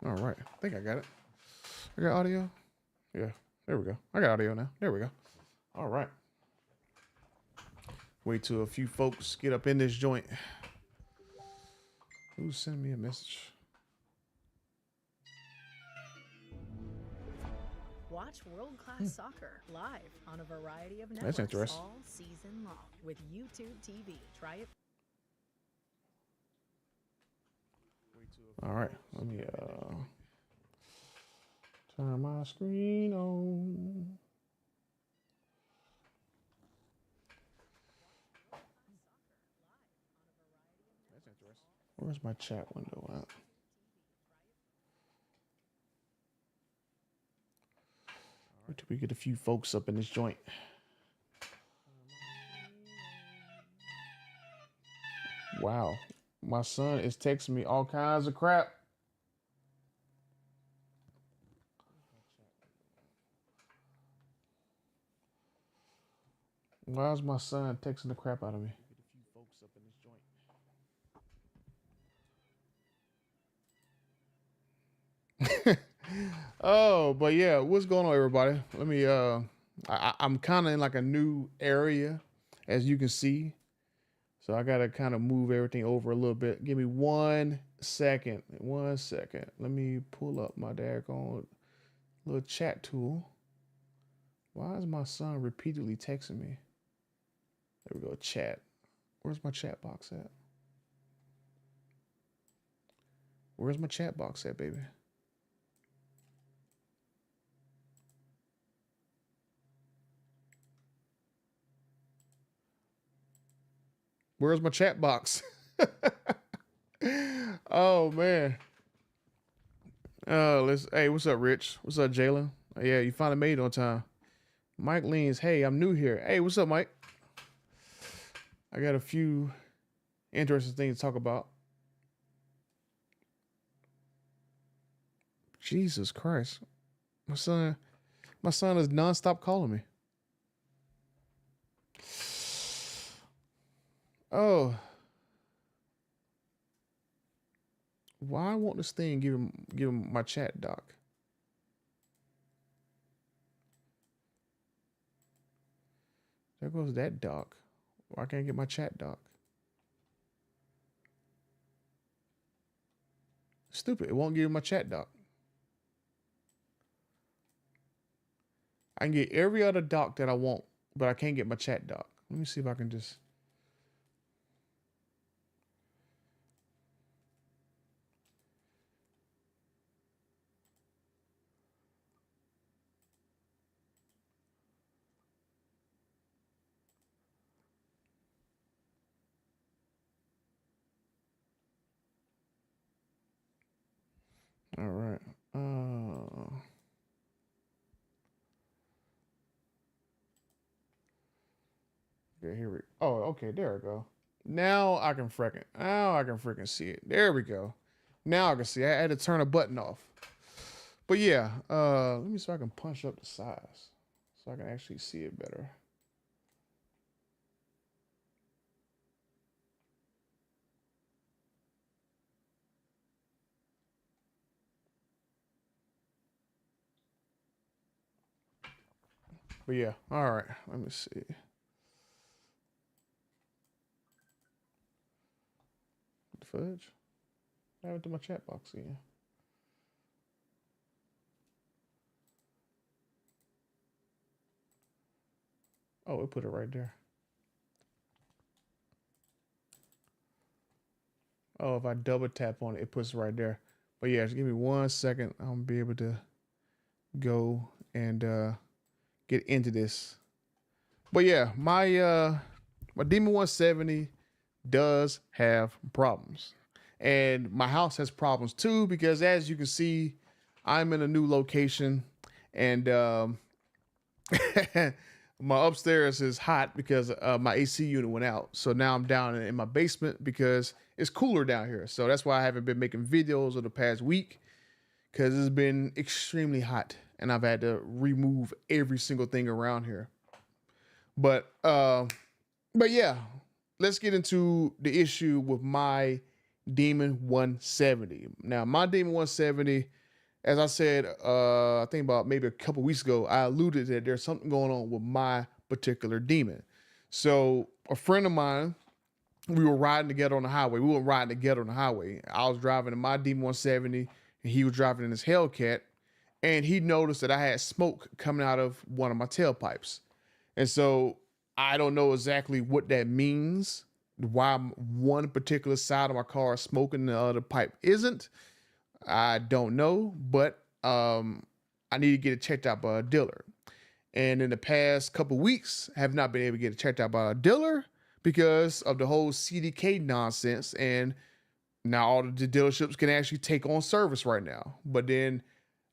All right. I think I got it. I got audio. Yeah. There we go. I got audio now. There we go. All right. Wait till a few folks get up in this joint. Who's sending me a message? Watch world-class soccer live on a variety of That's networks interesting. all season long with YouTube TV. Try it. All right. Let me turn my screen on. That's interesting. Where's my chat window at? Wait till we get a few folks up in this joint. Wow. My son is texting me all kinds of crap. Why is my son texting the crap out of me? Oh, but yeah, what's going on, everybody? Let me I'm kind of in like a new area, as you can see. So I gotta kind of move everything over a little bit. Give me 1 second. 1 second. Let me pull up my daggone little chat tool. Why is my son repeatedly texting me? There we go, chat. Where's my chat box at? Where's my chat box at, baby? Where's my chat box? Oh man. Hey, what's up, Rich? What's up, Jalen? Yeah, you finally made it on time. Mike leans, hey, I'm new here. Hey, what's up, Mike? I got a few interesting things to talk about. Jesus Christ. My son is nonstop calling me. Oh. Why won't this thing give him my chat doc? There goes that doc. Why can't I get my chat doc? Stupid. It won't give me my chat doc. I can get every other doc that I want, but I can't get my chat doc. Let me see if I can just. All right. Okay, here we. Oh, okay. There we go. Now I can freaking see it. There we go. Now I can see. I had to turn a button off. But yeah, let me see if I can punch up the size so I can actually see it better. But yeah, all right. Let me see. Fudge. I went to my chat box again. Oh, it put it right there. Oh, if I double tap on it, it puts it right there. But yeah, just give me 1 second. I'm gonna be able to go and get into this. But yeah, my Demon 170 does have problems. And my house has problems too, because as you can see, I'm in a new location and my upstairs is hot because my AC unit went out. So now I'm down in my basement because it's cooler down here. So that's why I haven't been making videos over the past week, because it's been extremely hot and I've had to remove every single thing around here. But yeah, let's get into the issue with my Demon 170. Now, my Demon 170, as I said, I think about maybe a couple weeks ago, I alluded that there's something going on with my particular Demon. So a friend of mine, we were riding together on the highway. We weren't riding together on the highway. I was driving in my Demon 170 and he was driving in his Hellcat, and he noticed that I had smoke coming out of one of my tailpipes. And so I don't know exactly what that means, why one particular side of my car is smoking and the other pipe isn't. I don't know, but I need to get it checked out by a dealer. And in the past couple weeks, I have not been able to get it checked out by a dealer because of the whole CDK nonsense. And now all the dealerships can actually take on service right now. But then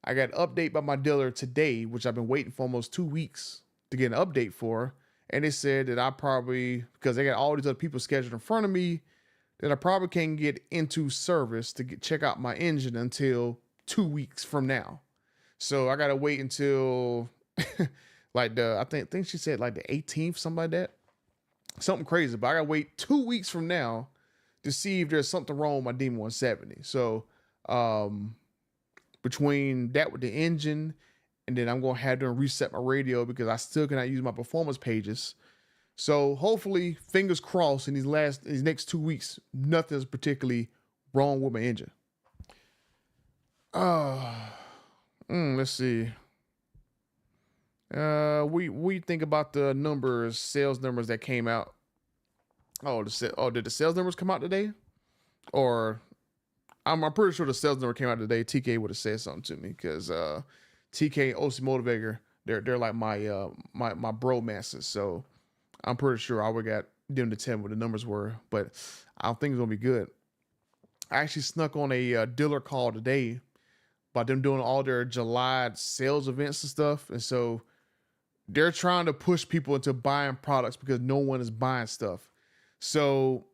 I got an update by my dealer today, which I've been waiting for almost 2 weeks to get an update for. And they said that I probably, because they got all these other people scheduled in front of me, that I probably can't get into service to check out my engine until 2 weeks from now. So I gotta wait until like I think she said like the 18th, something like that. Something crazy, but I gotta wait 2 weeks from now to see if there's something wrong with my Demon 170. So between that with the engine, and then I'm gonna have to reset my radio because I still cannot use my performance pages. So hopefully, fingers crossed, in these next 2 weeks, nothing's particularly wrong with my engine. Let's see. We think about the sales numbers that came out. Did the sales numbers come out today? Or I'm pretty sure the sales number came out today. TK would have said something to me because TK OC Motivator, they're like my bro masters. So I'm pretty sure I would got them to tell me what the numbers were, but I don't think it's gonna be good. I actually snuck on a dealer call today about them doing all their July sales events and stuff, and so they're trying to push people into buying products because no one is buying stuff. So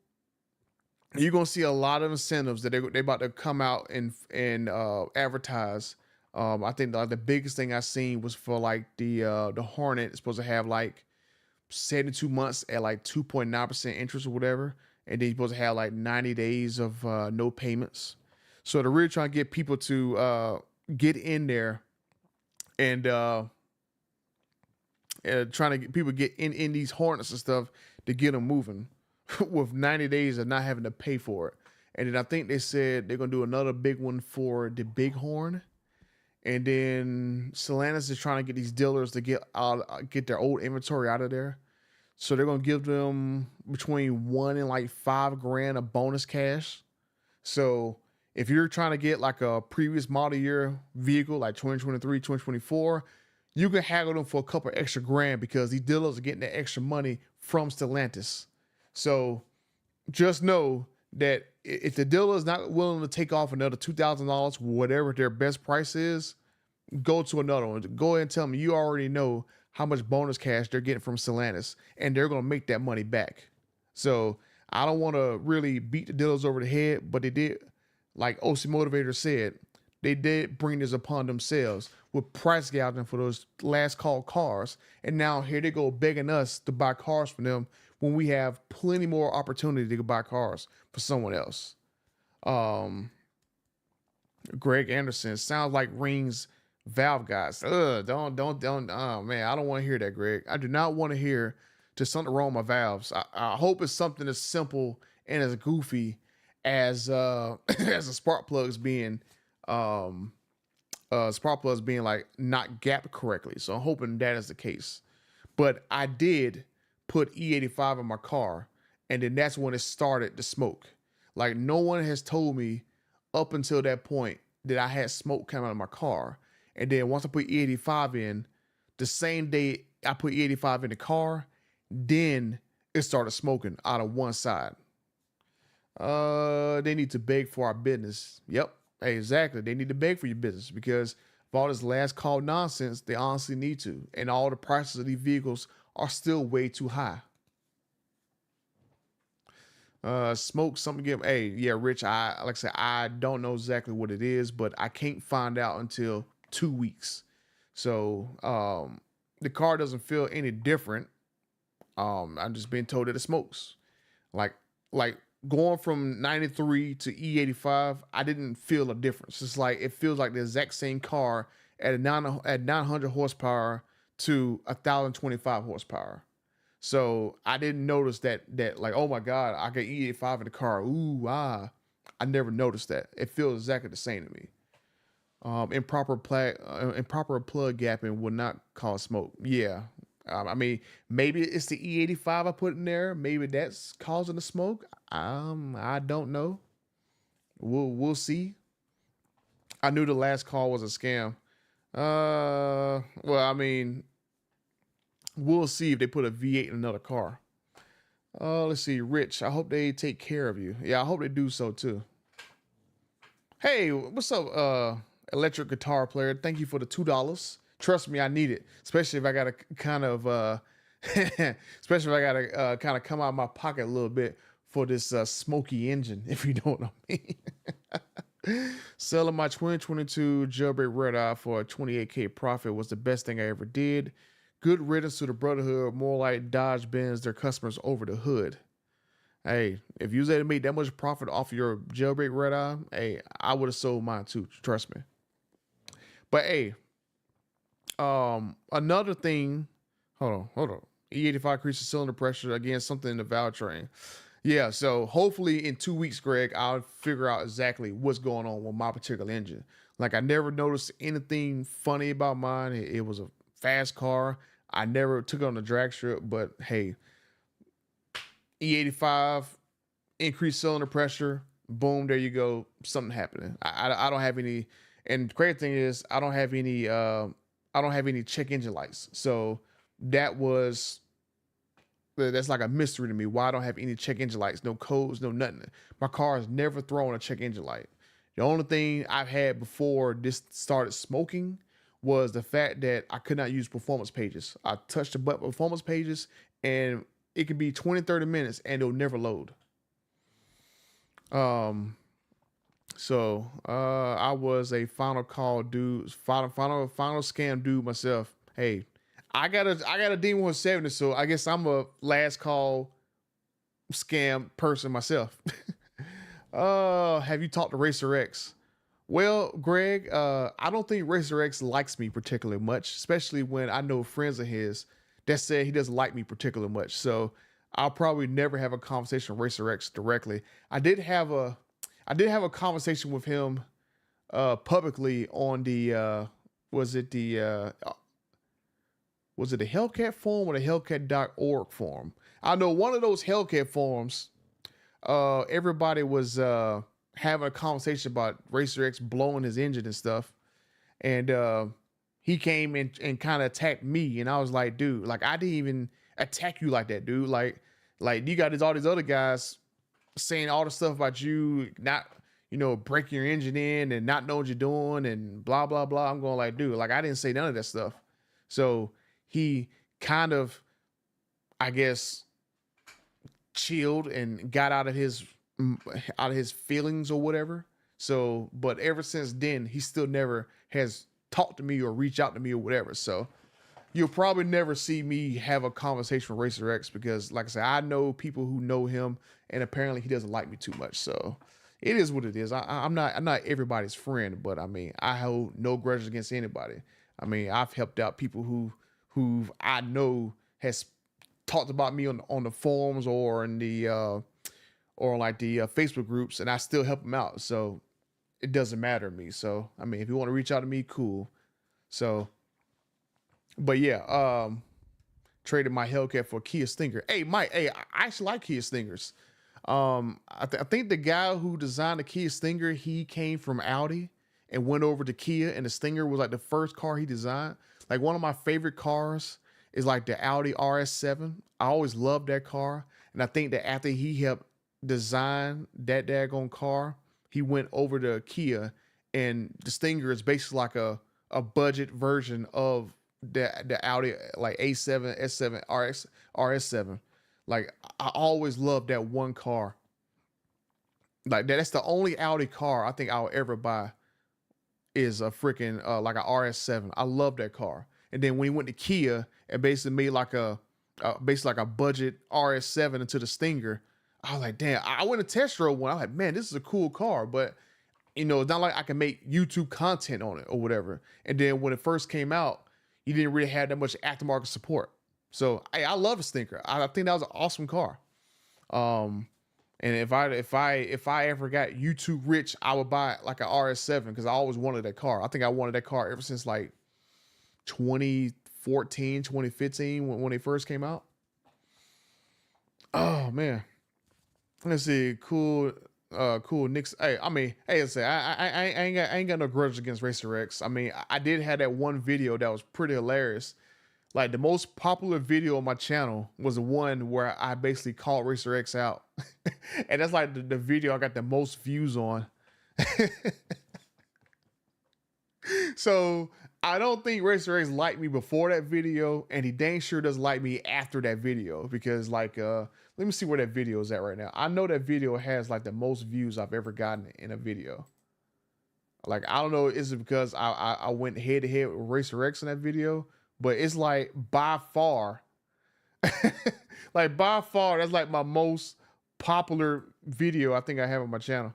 you're gonna see a lot of incentives that they about to come out and advertise. I think the biggest thing I seen was for like the Hornet. It's supposed to have like 72 months at like 2.9% interest or whatever, and then you're supposed to have like 90 days of no payments. So they're really trying to get people to get in there and trying to get people to get in these Hornets and stuff to get them moving with 90 days of not having to pay for it. And then I think they said they're gonna do another big one for the Bighorn. And then Stellantis is trying to get these dealers to get their old inventory out of there. So they're gonna give them between $1 and like $5,000 of bonus cash. So if you're trying to get like a previous model year vehicle, like 2023, 2024, you can haggle them for a couple extra grand because these dealers are getting that extra money from Stellantis. So just know that if the dealer is not willing to take off another $2,000, whatever their best price is, go to another one. Go ahead and tell them you already know how much bonus cash they're getting from Stellantis, and they're going to make that money back. So I don't want to really beat the dealers over the head, but they did, like OC Motivator said, they did bring this upon themselves with price gouging for those last call cars. And now here they go begging us to buy cars from them when we have plenty more opportunity to buy cars for someone else. Greg Anderson, sounds like Ring's valve guys. Don't. Oh man, I don't want to hear that, Greg. I do not want to hear just something wrong with my valves. I hope it's something as simple and as goofy as as a spark plugs being like not gapped correctly. So I'm hoping that is the case. But I did put E85 in my car, and then that's when it started to smoke. Like no one has told me up until that point that I had smoke coming out of my car. And then once I put E85 in, the same day I put E85 in the car, then it started smoking out of one side. They need to beg for our business. Yep, exactly. They need to beg for your business because of all this last call nonsense, they honestly need to. And all the prices of these vehicles are still way too high. Smoke something give. Hey, yeah, Rich. Like I said, I don't know exactly what it is, but I can't find out until 2 weeks. So the car doesn't feel any different. I'm just being told that it smokes. Like going from 93 to E85, I didn't feel a difference. It's like it feels like the exact same car at 900 horsepower to 1,025 horsepower. So I didn't notice that like, oh my God, I got E85 in the car. Ooh, ah. I never noticed that. It feels exactly the same to me. Improper plug gapping would not cause smoke. Yeah. I mean, maybe it's the E85 I put in there. Maybe that's causing the smoke. I don't know. We'll see. I knew the last call was a scam. Well, I mean, we'll see if they put a V8 in another car. Let's see. Rich, I hope they take care of you. Yeah, I hope they do so too. Hey, what's up, electric guitar player? Thank you for the $2. Trust me, I need it, especially if I gotta kind of, especially if I gotta kind of come out of my pocket a little bit for this smoky engine, if you know what I mean. Selling my 2022 jailbreak red eye for a 28K profit was the best thing I ever did. Good riddance to the brotherhood. More like Dodge bends their customers over the hood. Hey, if you was able to make that much profit off of your jailbreak red eye, hey, I would have sold mine too. Trust me. But hey, another thing. Hold on. E85 increases cylinder pressure again. Something in the valve train. Yeah. So hopefully in 2 weeks, Greg, I'll figure out exactly what's going on with my particular engine. Like I never noticed anything funny about mine. It was a fast car. I never took it on the drag strip, but hey. E85, increased cylinder pressure, boom, there you go. Something happening. I don't have any, and the crazy thing is I don't have any check engine lights. So that's like a mystery to me. Why I don't have any check engine lights, no codes, no nothing. My car has never thrown a check engine light. The only thing I've had before this started smoking was the fact that I could not use performance pages. I touched the button performance pages and it can be 20, 30 minutes and it'll never load. I was a final call dude, final scam dude myself. Hey, I got a D170, so I guess I'm a last call scam person myself. Have you talked to Racer X? Well, Greg, I don't think Racer X likes me particularly much, especially when I know friends of his that said he doesn't like me particularly much. So I'll probably never have a conversation with Racer X directly. I did have a conversation with him publicly on the was it the Hellcat forum or the Hellcat.org forum? I know one of those Hellcat forums, everybody was having a conversation about Racer X blowing his engine and stuff. And he came and kind of attacked me. And I was like, dude, like I didn't even attack you like that, dude. Like you got all these other guys saying all the stuff about you not, breaking your engine in and not knowing what you're doing and blah, blah, blah. I'm going like, dude, like I didn't say none of that stuff. So he kind of, I guess, chilled and got out of his feelings or whatever. So, but ever since then, he still never has talked to me or reach out to me or whatever. So you'll probably never see me have a conversation with Racer X because, like I said, I know people who know him, and apparently he doesn't like me too much. So it is what it is. I'm not everybody's friend, but I mean, I hold no grudges against anybody. I mean, I've helped out people who I know has talked about me on the forums or in the or like the Facebook groups, and I still help them out. So it doesn't matter to me. So I mean, if you want to reach out to me, cool. So, but yeah, traded my Hellcat for a Kia Stinger. Hey, Mike. Hey, I actually like Kia Stingers. I think the guy who designed the Kia Stinger, he came from Audi and went over to Kia, and the Stinger was like the first car he designed. Like one of my favorite cars is like the Audi RS7. I always loved that car, and I think that after he helped design that daggone car, he went over to Kia, and the Stinger is basically like a budget version of the Audi like A7, S7, RS7. Like I always loved that one car. Like that's the only Audi car I think I'll ever buy is a freaking like a RS7. I love that car. And then when he went to Kia and basically made like a budget RS7 into the Stinger, I was like, damn, I went to test drove one. I was like, man, this is a cool car, but you know, it's not like I can make YouTube content on it or whatever. And then when it first came out, you didn't really have that much aftermarket support. So I love the Stinker. I think that was an awesome car. Um, and if I ever got YouTube rich, I would buy like an RS7 because I always wanted that car. I think I wanted that car ever since like 2014, 2015 when they first came out. Oh man. Let's see. Cool. Cool. Nick's. Hey, I mean, hey, let's say I ain't got no grudge against Racer X. I mean, I did have that one video that was pretty hilarious. Like the most popular video on my channel was the one where I basically called Racer X out, and that's like the video I got the most views on. So I don't think Racer X liked me before that video, and he dang sure doesn't like me after that video because like let me see where that video is at right now. I know that video has like the most views I've ever gotten in a video. Like I don't know, is it because I went head to head with Racer X in that video? But it's like by far, like by far, that's like my most popular video I think I have on my channel.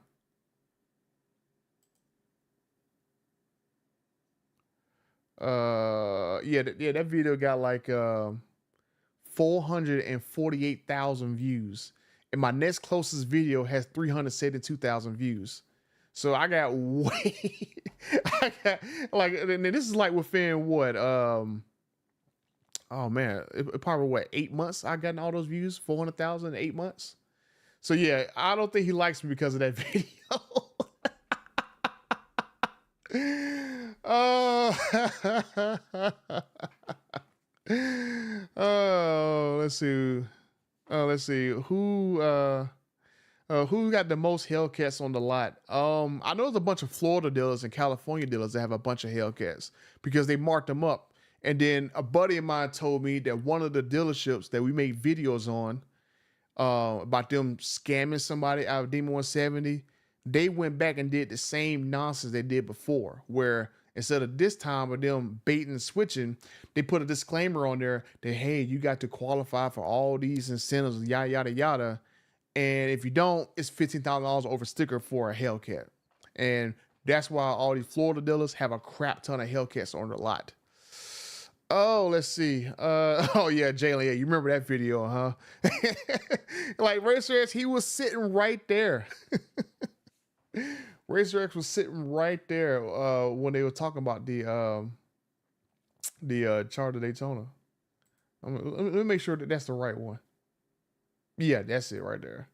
Yeah, that video got like 448,000 views, and my next closest video has 372,000 views. So I got way, I got like, and this is like within what, oh man, it probably what 8 months I gotten all those views, 400,000 in 8 months. So yeah, I don't think he likes me because of that video. Oh, oh, let's see. Let's see who got the most Hellcats on the lot. I know there's a bunch of Florida dealers and California dealers that have a bunch of Hellcats because they marked them up. And then a buddy of mine told me that one of the dealerships that we made videos on about them scamming somebody out of Demon 170, they went back and did the same nonsense they did before, where instead of this time of them baiting and switching, they put a disclaimer on there that, hey, you got to qualify for all these incentives, yada, yada, yada. And if you don't, it's $15,000 over sticker for a Hellcat. And that's why all these Florida dealers have a crap ton of Hellcats on their lot. Oh, let's see. Oh yeah, Jalen. Yeah, you remember that video, huh? Like Racer X, he was sitting right there. Racer X was sitting right there when they were talking about the Charter Daytona. Let me make sure that that's the right one. Yeah, that's it right there.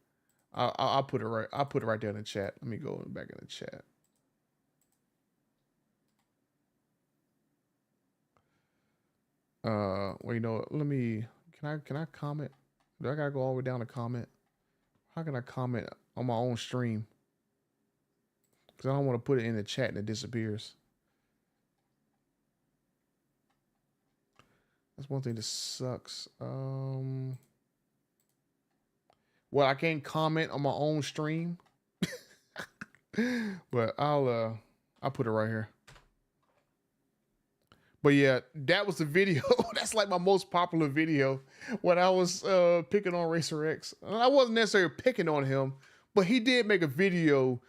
I'll put it right. I'll put it right there in the chat. Let me go back in the chat. Well, you know, let me. Can I comment? Do I gotta go all the way down to comment? How can I comment on my own stream? Because I don't want to put it in the chat and it disappears. That's one thing that sucks. Well, I can't comment on my own stream, but I'll put it right here. But yeah, that was the video. That's like my most popular video when I was picking on Racer X. I wasn't necessarily picking on him, but he did make a video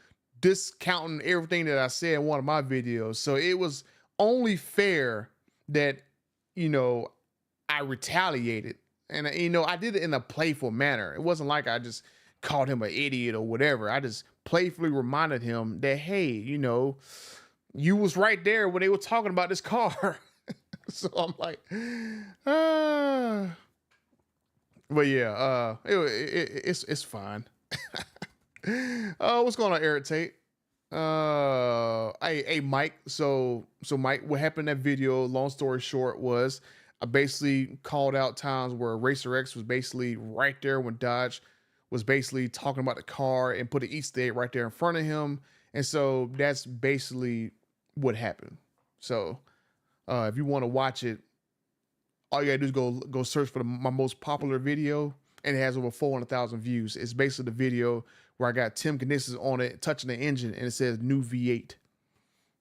discounting everything that I said in one of my videos. So it was only fair that, you know, I retaliated. And, you know, I did it in a playful manner. It wasn't like I just called him an idiot or whatever. I just playfully reminded him that, hey, you know, you was right there when they were talking about this car. So I'm like, but yeah, it's fine. What's going on, Eric Tate? Hey, Mike. So Mike, what happened in that video, long story short, was I basically called out times where Racer X was basically right there when Dodge was basically talking about the car and put an Easter egg right there in front of him. And so that's basically what happened. So if you want to watch it, all you gotta do is go search for my most popular video, and it has over 400,000 views. It's basically the video where I got Tim Knissis on it touching the engine, and it says new V8.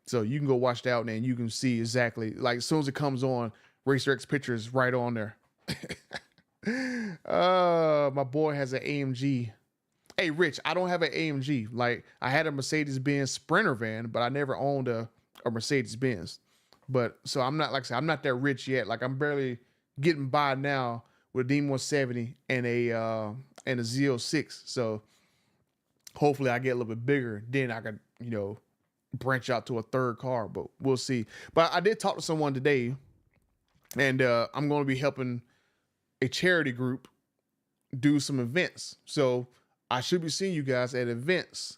So you can go watch that, and you can see exactly, like as soon as it comes on, Racer X picture is right on there. My boy has an AMG Hey, Rich, I don't have an AMG. Like I had a Mercedes-Benz Sprinter van, but I never owned a Mercedes-Benz. But so I'm not like I said, I'm not that rich yet. Like I'm barely getting by now with a D170 and a Z06. So hopefully I get a little bit bigger. Then I could, branch out to a third car, but we'll see. But I did talk to someone today, and I'm going to be helping a charity group do some events. So I should be seeing you guys at events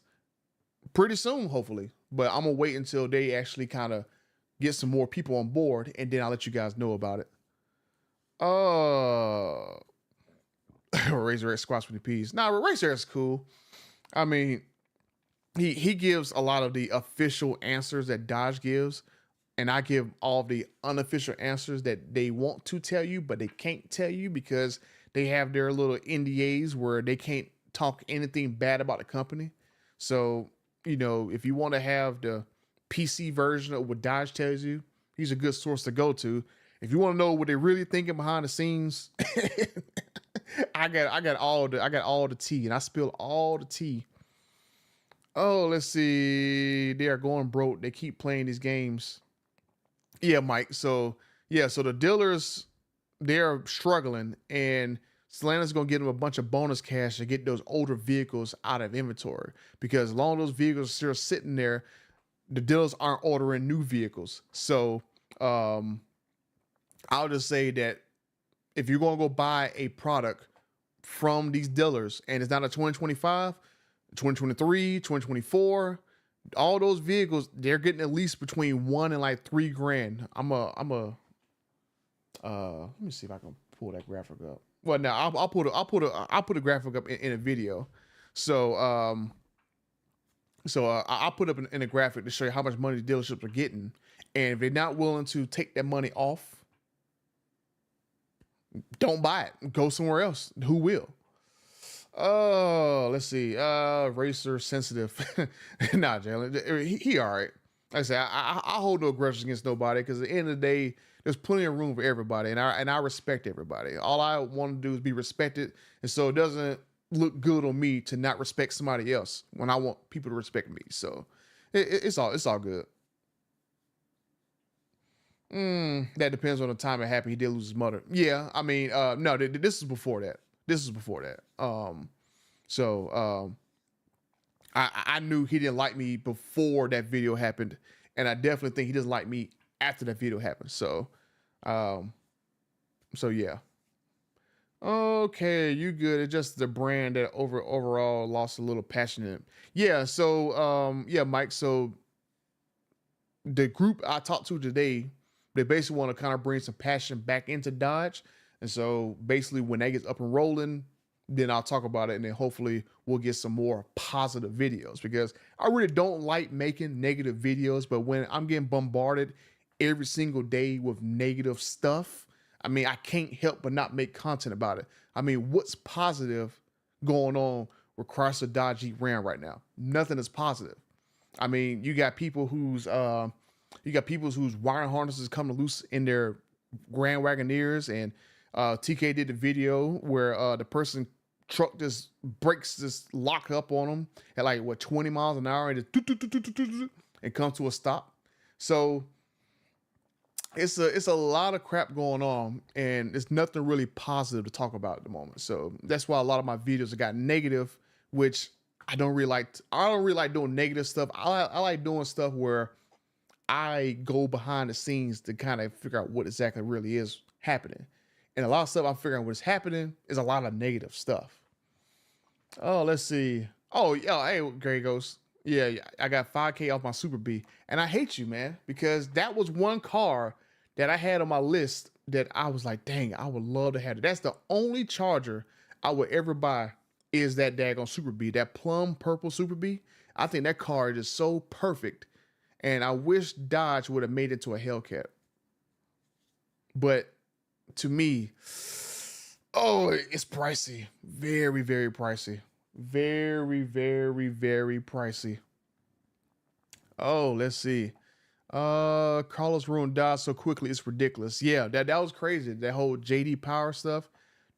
pretty soon, hopefully. But I'm gonna wait until they actually kind of get some more people on board, and then I'll let you guys know about it. Razor X squats with the peas. Nah, Razor X is cool. I mean, he gives a lot of the official answers that Dodge gives, and I give all the unofficial answers that they want to tell you, but they can't tell you because they have their little NDAs where they can't talk anything bad about the company. So, if you want to have the PC version of what Dodge tells you, he's a good source to go to. If you want to know what they're really thinking behind the scenes, I got all the tea, and I spill all the tea. Oh, let's see. They are going broke. They keep playing these games. Yeah, Mike. So the dealers, they're struggling, and Stellantis gonna give them a bunch of bonus cash to get those older vehicles out of inventory, because as long as those vehicles are still sitting there, the dealers aren't ordering new vehicles. So I'll just say that if you're gonna go buy a product from these dealers and it's not a 2025, 2023, 2024, all those vehicles, they're getting at least between $1 and like $3,000. Let me see if I can pull that graphic up. Well, now I'll put a graphic up in a video. So I'll put up in a graphic to show you how much money the dealerships are getting, and if they're not willing to take that money off, don't buy it. Go somewhere else. Who will? Oh, let's see. Racer sensitive. Nah, Jalen. He all right. Like I say, I hold no grudges against nobody, because at the end of the day, there's plenty of room for everybody, and I respect everybody. All I want to do is be respected, and so it doesn't look good on me to not respect somebody else when I want people to respect me. So it's all good. That depends on the time it happened. He did lose his mother. Yeah, I mean, no, this is before that. I knew he didn't like me before that video happened, and I definitely think he doesn't like me after that video happened. So yeah. Okay, you good. It's just the brand that overall lost a little passion in it. Yeah, so yeah, Mike. So the group I talked to today, they basically want to kind of bring some passion back into Dodge. And so basically when that gets up and rolling, then I'll talk about it, and then hopefully we'll get some more positive videos, because I really don't like making negative videos, but when I'm getting bombarded every single day with negative stuff, I mean, I can't help but not make content about it. I mean, what's positive going on with Chrysler, Dodge, Jeep, Ram right now? Nothing is positive. I mean, you got people whose wiring harnesses come loose in their Grand Wagoneers, and TK did the video where the person truck just brakes just lock up on them at like 20 miles an hour, and just and come to a stop. So it's a lot of crap going on, and it's nothing really positive to talk about at the moment. So that's why a lot of my videos have got negative, which I don't really like. I don't really like doing negative stuff. I like doing stuff where I go behind the scenes to kind of figure out what exactly really is happening. And a lot of stuff I'm figuring out what's happening is a lot of negative stuff. Oh, let's see. Oh, yeah. Hey, Gray Ghost. Yeah, I got 5K off my Super B. And I hate you, man, because that was one car that I had on my list that I was like, dang, I would love to have it. That's the only Charger I would ever buy, is that daggone Super B, that plum purple Super B. I think that car is so perfect. And I wish Dodge would have made it to a Hellcat. But to me, oh, it's pricey. Very, very pricey. Very, very, very pricey. Oh, let's see. Carlos ruined Dodge so quickly, it's ridiculous. Yeah, that was crazy. That whole JD Power stuff.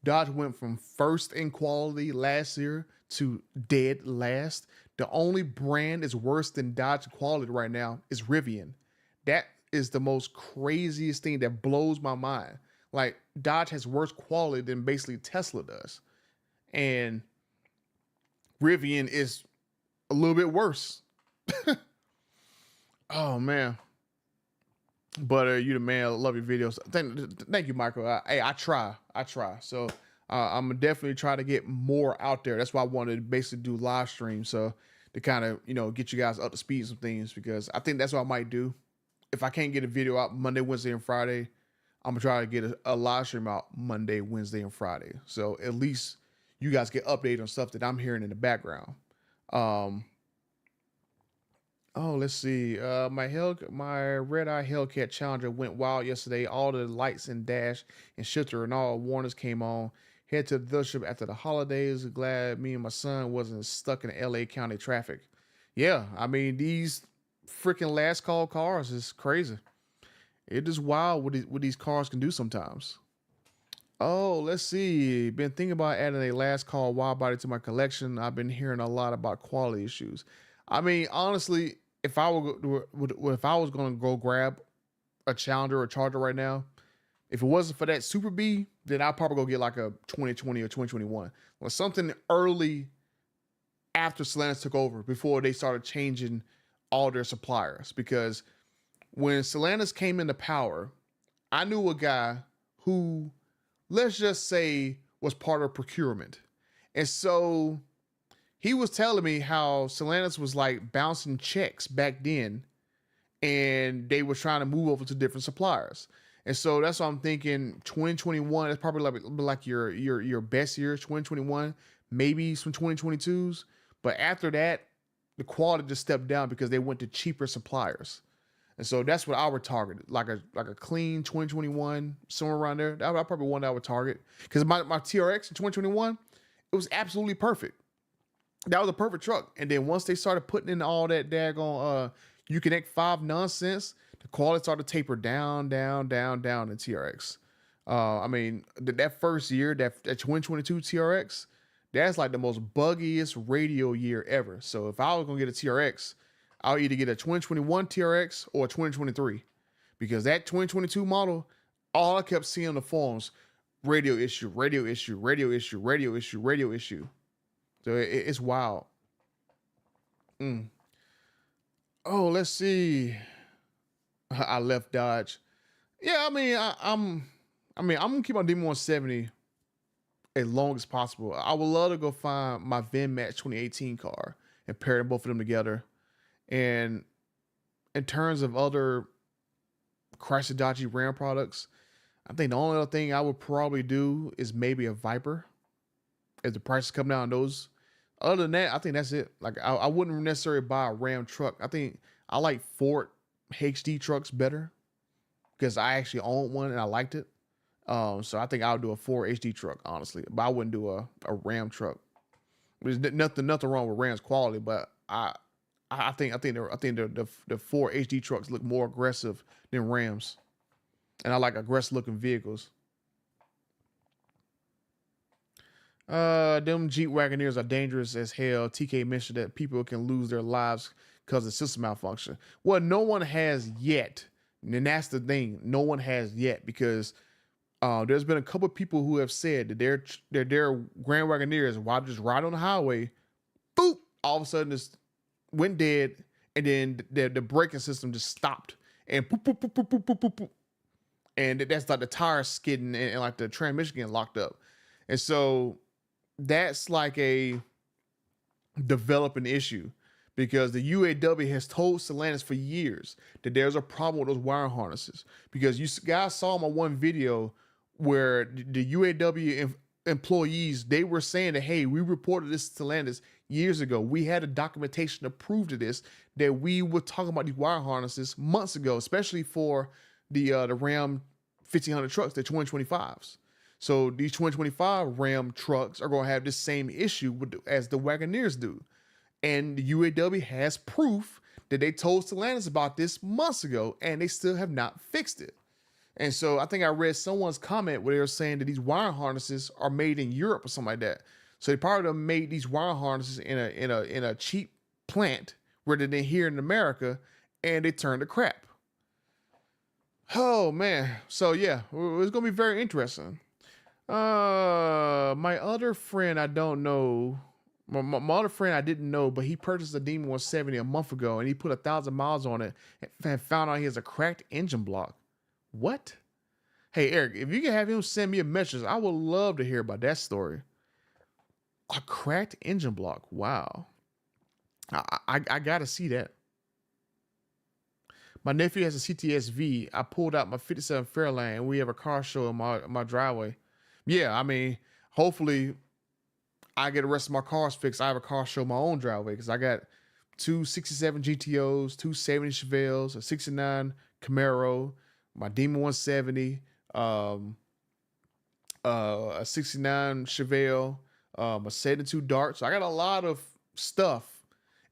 Dodge went from first in quality last year to dead last. The only brand is worse than Dodge quality right now is Rivian. That is the most craziest thing that blows my mind. Like Dodge has worse quality than basically Tesla does, and Rivian is a little bit worse. Oh man. But you the man. I love your videos. Thank you, Michael. I try. So I'm gonna definitely try to get more out there. That's why I wanted to basically do live stream, so to kind of get you guys up to speed some things, because I think that's what I might do. If I can't get a video out Monday, Wednesday, and Friday, I'm gonna try to get a live stream out Monday, Wednesday, and Friday. So at least you guys get updated on stuff that I'm hearing in the background. Oh, let's see. My red eye Hellcat Challenger went wild yesterday. All the lights and dash and shifter and all warnings came on. Head to the dealership after the holidays. Glad me and my son wasn't stuck in LA County traffic. Yeah, I mean these freaking last call cars is crazy. It is wild what these cars can do sometimes. Oh, let's see. Been thinking about adding a last call wide body to my collection. I've been hearing a lot about quality issues. I mean, honestly, if I if I was gonna go grab a Challenger or Charger right now, if it wasn't for that Super B, then I'd probably go get like a 2020 or 2021, or something early after Stellantis took over, before they started changing all their suppliers. Because when Stellantis came into power, I knew a guy who, let's just say, was part of procurement. And so he was telling me how Stellantis was like bouncing checks back then, and they were trying to move over to different suppliers. And so that's why I'm thinking 2021 is probably like your best year, 2021, maybe some 2022s. But after that, the quality just stepped down because they went to cheaper suppliers. And so that's what I would target, like a clean 2021, somewhere around there. I probably one that I would target, because my TRX in 2021, it was absolutely perfect. That was a perfect truck. And then once they started putting in all that daggone Uconnect 5 nonsense, the quality started to taper down in TRX. I mean, that first year, that 2022 TRX, that's like the most buggiest radio year ever. So if I was gonna get a TRX, I'll either get a 2021 TRX or a 2023, because that 2022 model, all I kept seeing on the forums, radio issue. So it's wild. Oh, let's see. I left Dodge. Yeah, I mean, I'm gonna keep my D170 as long as possible. I would love to go find my VinMatch 2018 car and pair both of them together. And in terms of other Chrysler Dodge Ram products, I think the only other thing I would probably do is maybe a Viper, if the prices come down on those. Other than that, I think that's it. Like I wouldn't necessarily buy a Ram truck. I think I like Ford HD trucks better, because I actually owned one and I liked it. So I think I would do a Ford HD truck, honestly, but I wouldn't do a Ram truck. There's nothing wrong with Ram's quality, but I think the Ford HD trucks look more aggressive than Rams, and I like aggressive looking vehicles. Them Jeep Wagoneers are dangerous as hell. TK mentioned that people can lose their lives because of system malfunction. Well, no one has yet, and that's the thing. No one has yet, because there's been a couple of people who have said that their Grand Wagoneers, while just riding on the highway, boop, all of a sudden just went dead, and then the braking system just stopped, and boop, boop, boop, boop, boop, boop, boop, boop. And that's like the tires skidding, and like the transmission getting locked up. And so that's like a developing issue, because the UAW has told Stellantis for years that there's a problem with those wire harnesses. Because you guys saw my one video where the UAW employees, they were saying that, hey, we reported this to Stellantis years ago. We had a documentation to prove to this, that we were talking about these wire harnesses months ago, especially for the Ram 1500 trucks, the 2025s. So these 2025 Ram trucks are going to have this same issue as the Wagoneers do. And the UAW has proof that they told Stellantis about this months ago, and they still have not fixed it. And so I think I read someone's comment where they were saying that these wire harnesses are made in Europe or something like that. So they probably done made these wire harnesses in a cheap plant rather than here in America, and they turned to crap. Oh man. So yeah, it's gonna be very interesting. My other friend I don't know. My other friend I didn't know, but he purchased a Demon 170 a month ago, and he put 1,000 miles on it and found out he has a cracked engine block. What? Hey Eric, if you can have him send me a message, I would love to hear about that story. A cracked engine block. Wow. I gotta see that. My nephew has a CTSV. I pulled out my 57 Fairlane, and we have a car show in my driveway. Yeah, I mean, hopefully I get the rest of my cars fixed. I have a car show in my own driveway because I got two 67 GTOs, two 70 Chevelles, a 69 Camaro, my Demon 170, a 69 Chevelle, a 72 Dart. So I got a lot of stuff,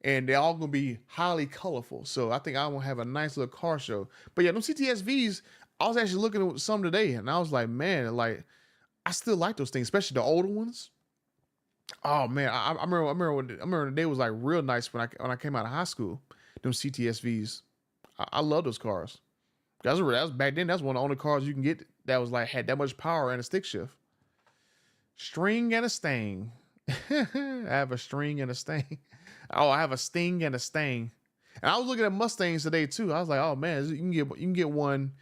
and they're all gonna be highly colorful. So I think I'm gonna have a nice little car show. But yeah, them CTSVs, I was actually looking at some today, and I was like, man, like I still like those things, especially the older ones. Oh man, I remember the day was like real nice when I came out of high school. Them CTSVs, I love those cars. That was back then. That's one of the only cars you can get that was like had that much power and a stick shift. String and a sting. I have a string and a sting. Oh, I have a sting and a sting. And I was looking at Mustangs today too. I was like, oh man, you can get one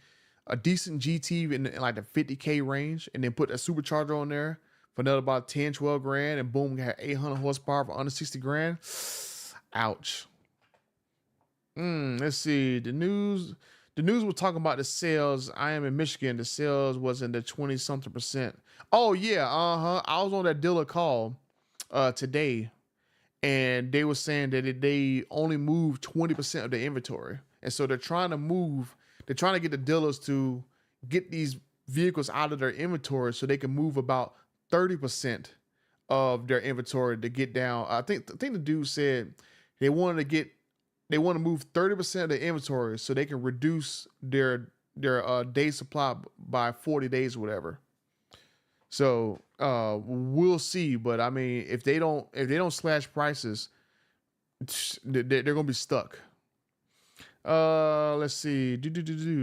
a decent GT in like the 50K range, and then put a supercharger on there for another about 10, 12 grand, and boom, you have 800 horsepower for under 60 grand. Ouch. Let's see. The news was talking about the sales. I am in Michigan. The sales was in the 20 something percent. Oh yeah, I was on that dealer call today, and they were saying that they only moved 20% of the inventory, and so they're trying to get the dealers to get these vehicles out of their inventory so they can move about 30% of their inventory to get down. I think the dude said they want to move 30% of the inventory so they can reduce their day supply by 40 days or whatever. So we'll see. But I mean, if they don't slash prices, they're gonna be stuck. Let's see.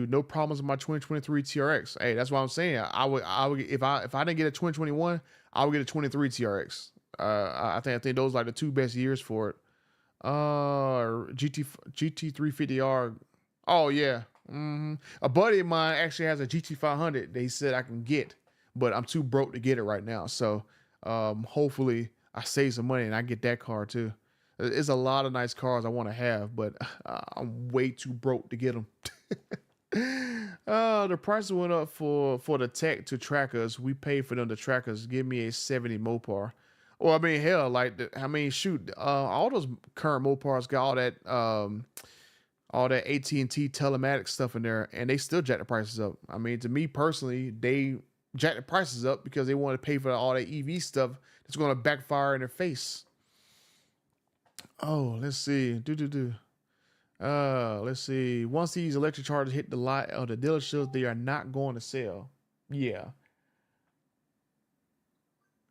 No problems with my 2023 TRX. Hey, that's what I'm saying. I would if I didn't get a 2021, I would get a 23 TRX. I think those are like the two best years for it. GT350R. Oh yeah. A buddy of mine actually has a GT500. They said I can get, but I'm too broke to get it right now. So hopefully I save some money and I get that car too. There's a lot of nice cars I want to have, but I'm way too broke to get them. The prices went up for the tech to trackers. We paid for them to trackers. Give me a 70 Mopar. Well, I mean, hell, shoot, all those current Mopars got all that AT&T telematics stuff in there, and they still jack the prices up. I mean, to me personally, they jack the prices up because they want to pay for all that EV stuff that's going to backfire in their face. Oh, let's see. Let's see. Once these electric chargers hit the lot of the dealerships, they are not going to sell. Yeah.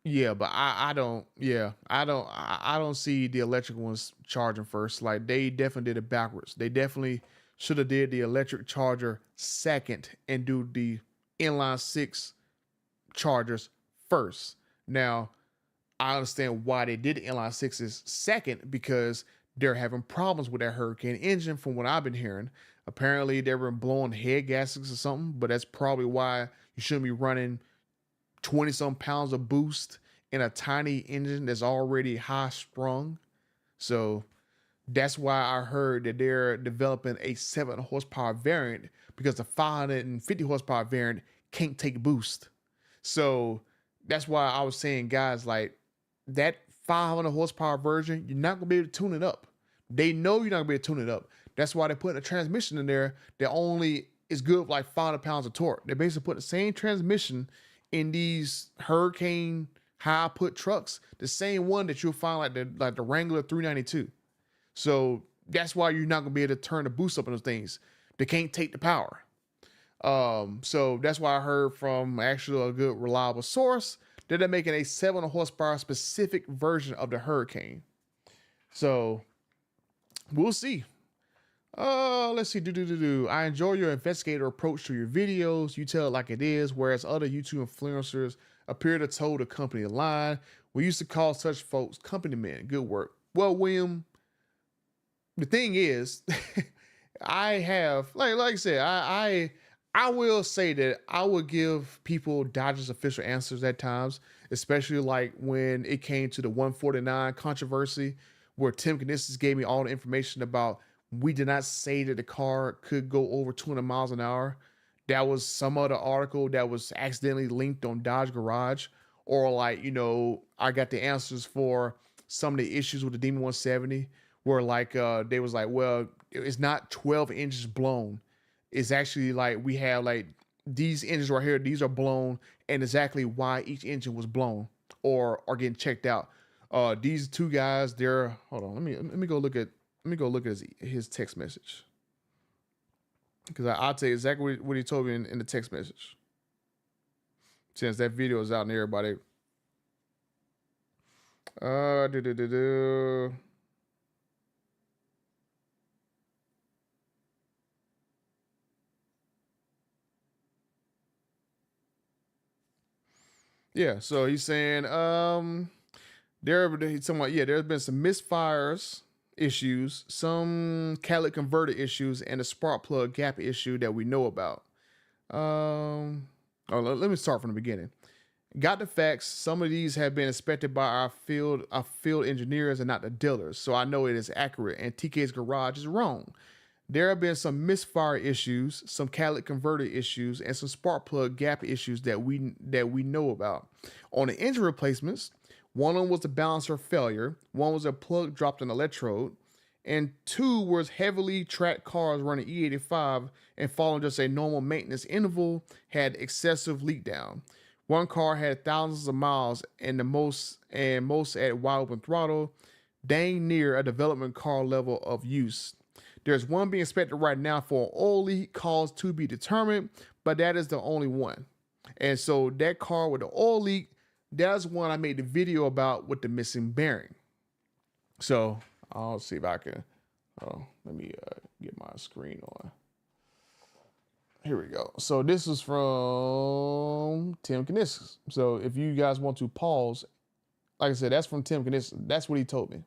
Yeah, but I don't. Yeah, I don't see the electric ones charging first. Like they definitely did it backwards. They definitely should have did the electric charger second and do the inline six chargers first. Now, I understand why they did the inline sixes second because they're having problems with that Hurricane engine. From what I've been hearing, apparently they were blowing head gaskets or something. But that's probably why you shouldn't be running 20 some pounds of boost in a tiny engine that's already high sprung. So that's why I heard that they're developing a 700 horsepower variant because the 550 horsepower variant can't take boost. So that's why I was saying, guys, like that 500 horsepower version, you're not gonna be able to tune it up. They know you're not gonna be able to tune it up. That's why they're putting a transmission in there that only is good with like 500 pounds of torque. They basically put the same transmission in these Hurricane high output trucks, the same one that you'll find like the Wrangler 392. So that's why you're not gonna be able to turn the boost up on those things. They can't take the power. So that's why I heard from actually a good reliable source they're making a 700 horsepower specific version of the Hurricane. So we'll see. Let's see. I enjoy your investigator approach to your videos. You tell it like it is, whereas other YouTube influencers appear to toe the company line. We used to call such folks company men. Good work. Well, William, the thing is, I have like I said, I will say that I would give people Dodgers official answers at times, especially like when it came to the 149 controversy, where Tim Knissis gave me all the information about we did not say that the car could go over 200 miles an hour. That was some other article that was accidentally linked on Dodge Garage. Or like, I got the answers for some of the issues with the Demon 170 where like they was like, well, it's not 12 inches blown. It's actually like we have like these engines right here, these are blown, and exactly why each engine was blown or are getting checked out. These two guys, they're hold on, let me go look at his text message, because I'll tell you exactly what he told me in the text message, since that video is out and everybody. Yeah, so he's saying he's talking about, there's been some misfires issues, some catalytic converter issues, and a spark plug gap issue that we know about. Let me start from the beginning. Got the facts. Some of these have been inspected by our field engineers and not the dealers, so I know it is accurate, and TK's garage is wrong. There have been some misfire issues, some catalytic converter issues, and some spark plug gap issues that we know about. On the engine replacements, one of them was a balancer failure, one was a plug dropped an electrode, and two was heavily tracked cars running E85 and following just a normal maintenance interval had excessive leak down. One car had thousands of miles and most at wide open throttle, dang near a development car level of use. There's one being inspected right now for an oil leak cause to be determined, but that is the only one. And so that car with the oil leak, that's one I made the video about with the missing bearing. So I'll see if I can, let me get my screen on. Here we go. So this is from Tim Knissis. So if you guys want to pause, like I said, that's from Tim Knissis. That's what he told me.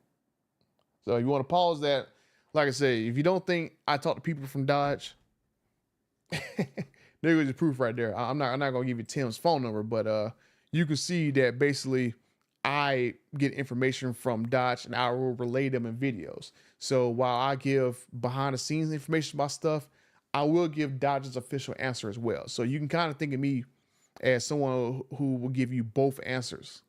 So if you want to pause that, like I say, if you don't think I talk to people from Dodge, there was the proof right there. I'm not gonna give you Tim's phone number, but you can see that basically I get information from Dodge and I will relay them in videos. So while I give behind the scenes information about stuff, I will give Dodge's official answer as well. So you can kind of think of me as someone who will give you both answers.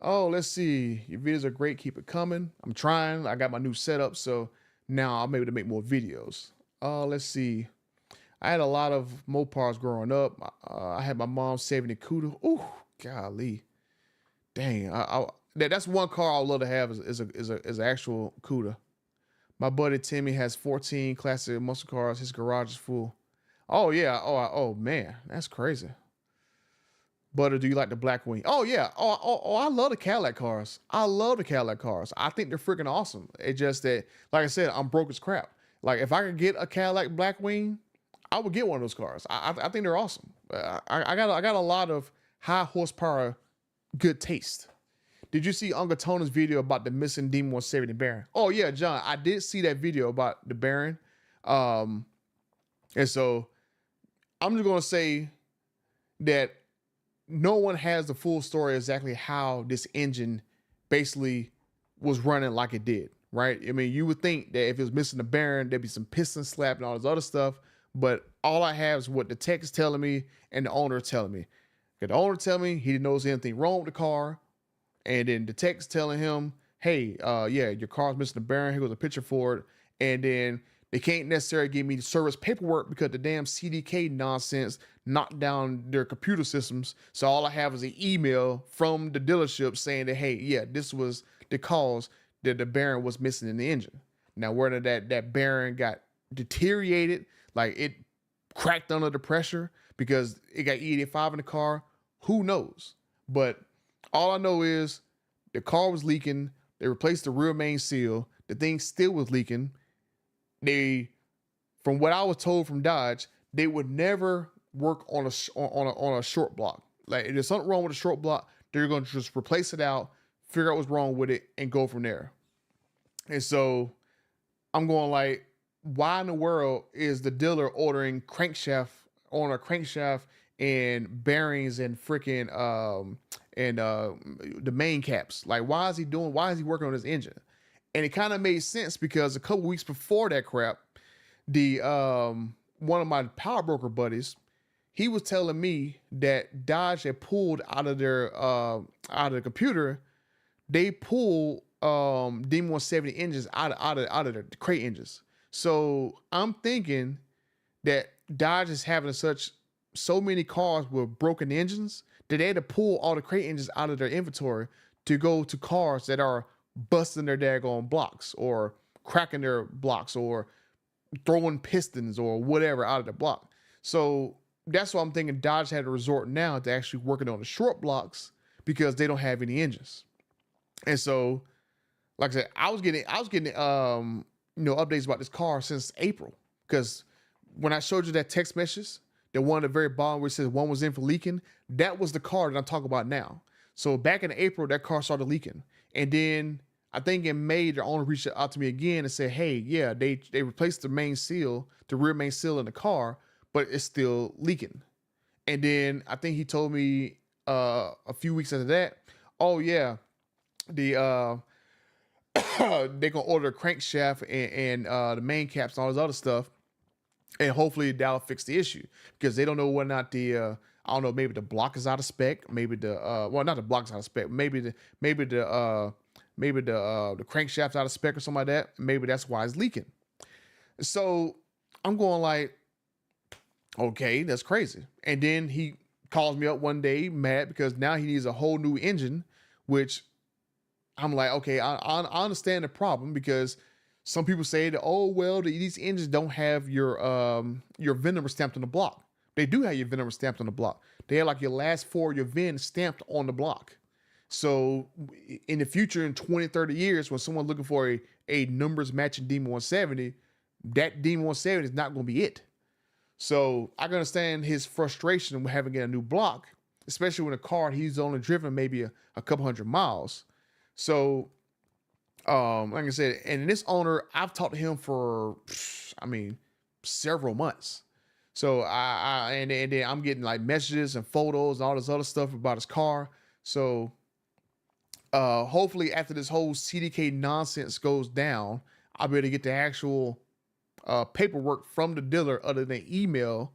Oh, let's see. Your videos are great. Keep it coming. I'm trying. I got my new setup, so now I'm able to make more videos. Let's see. I had a lot of Mopars growing up. I had my mom saving the Cuda. Ooh, golly. Dang. That's one car I'd love to have is an actual Cuda. My buddy Timmy has 14 classic muscle cars. His garage is full. Oh, yeah. Oh, man. That's crazy. Butter, do you like the Blackwing? Oh, yeah. Oh, I love the Cadillac cars. I love the Cadillac cars. I think they're freaking awesome. It's just that, like I said, I'm broke as crap. Like, if I could get a Cadillac Blackwing, I would get one of those cars. I think they're awesome. I got a lot of high horsepower, good taste. Did you see Uncle Tony's video about the missing Demon 170 Baron? Oh, yeah, John. I did see that video about the Baron. And so I'm just going to say that no one has the full story exactly how this engine basically was running like it did, right? I mean, you would think that if it was missing the Baron, there'd be some piston slap and all this other stuff. But all I have is what the tech is telling me and the owner is telling me. The owner tell me he didn't notice anything wrong with the car. And then the tech's telling him, hey, yeah, your car's missing the bearing. Here goes a picture for it. And then they can't necessarily give me the service paperwork because the damn CDK nonsense knocked down their computer systems. So all I have is an email from the dealership saying that, hey, yeah, this was the cause that the bearing was missing in the engine. Now, whether that bearing got deteriorated, like it cracked under the pressure because it got E85 in the car, who knows? But All I know is the car was leaking. They replaced the rear main seal. The thing still was leaking. They, from what I was told from Dodge, they would never work on a short block. Like if there's something wrong with a short block, they're going to just replace it out, figure out what's wrong with it, and go from there. And so I'm going like, why in the world is the dealer ordering crankshaft and bearings and freaking the main caps? Like, why is he working on his engine? And it kind of made sense because a couple weeks before that crap, the one of my power broker buddies, he was telling me that Dodge had pulled out of the computer, they pulled D170 engines out of the crate engines. So I'm thinking that Dodge is having so many cars with broken engines that they had to pull all the crate engines out of their inventory to go to cars that are busting their daggone blocks or cracking their blocks or throwing pistons or whatever out of the block. So that's why I'm thinking Dodge had to resort now to actually working on the short blocks because they don't have any engines. And so, like I said, I was getting updates about this car since April, because when I showed you that text message, the one at the very bottom where it says one was in for leaking, that was the car that I'm talking about now. So back in April, that car started leaking, and then I think in May, their owner reached out to me again and said, "Hey, yeah, they replaced the rear main seal in the car, but it's still leaking." And then I think he told me a few weeks after that, "Oh yeah, the they're gonna order a crankshaft and the main caps and all this other stuff, and hopefully that'll fix the issue," because they don't know whether or not I don't know, maybe the block is out of spec, maybe not the block is out of spec, maybe the crankshaft's out of spec or something like that. Maybe that's why it's leaking. So I'm going like, okay, that's crazy. And then he calls me up one day mad because now he needs a whole new engine, which I'm like, okay, I understand the problem, because some people say that, oh, well, these engines don't have your VIN number stamped on the block. They do have your VIN number stamped on the block. They have like your last four of your VIN stamped on the block. So in the future, in 20, 30 years, when someone's looking for a numbers matching D170, that D170 is not going to be it. So I can understand his frustration with having to get a new block, especially when a car he's only driven maybe a couple hundred miles. So, like I said, and this owner, I've talked to him for, several months. So and then I'm getting like messages and photos and all this other stuff about his car. So, hopefully after this whole CDK nonsense goes down, I'll be able to get the actual paperwork from the dealer other than email.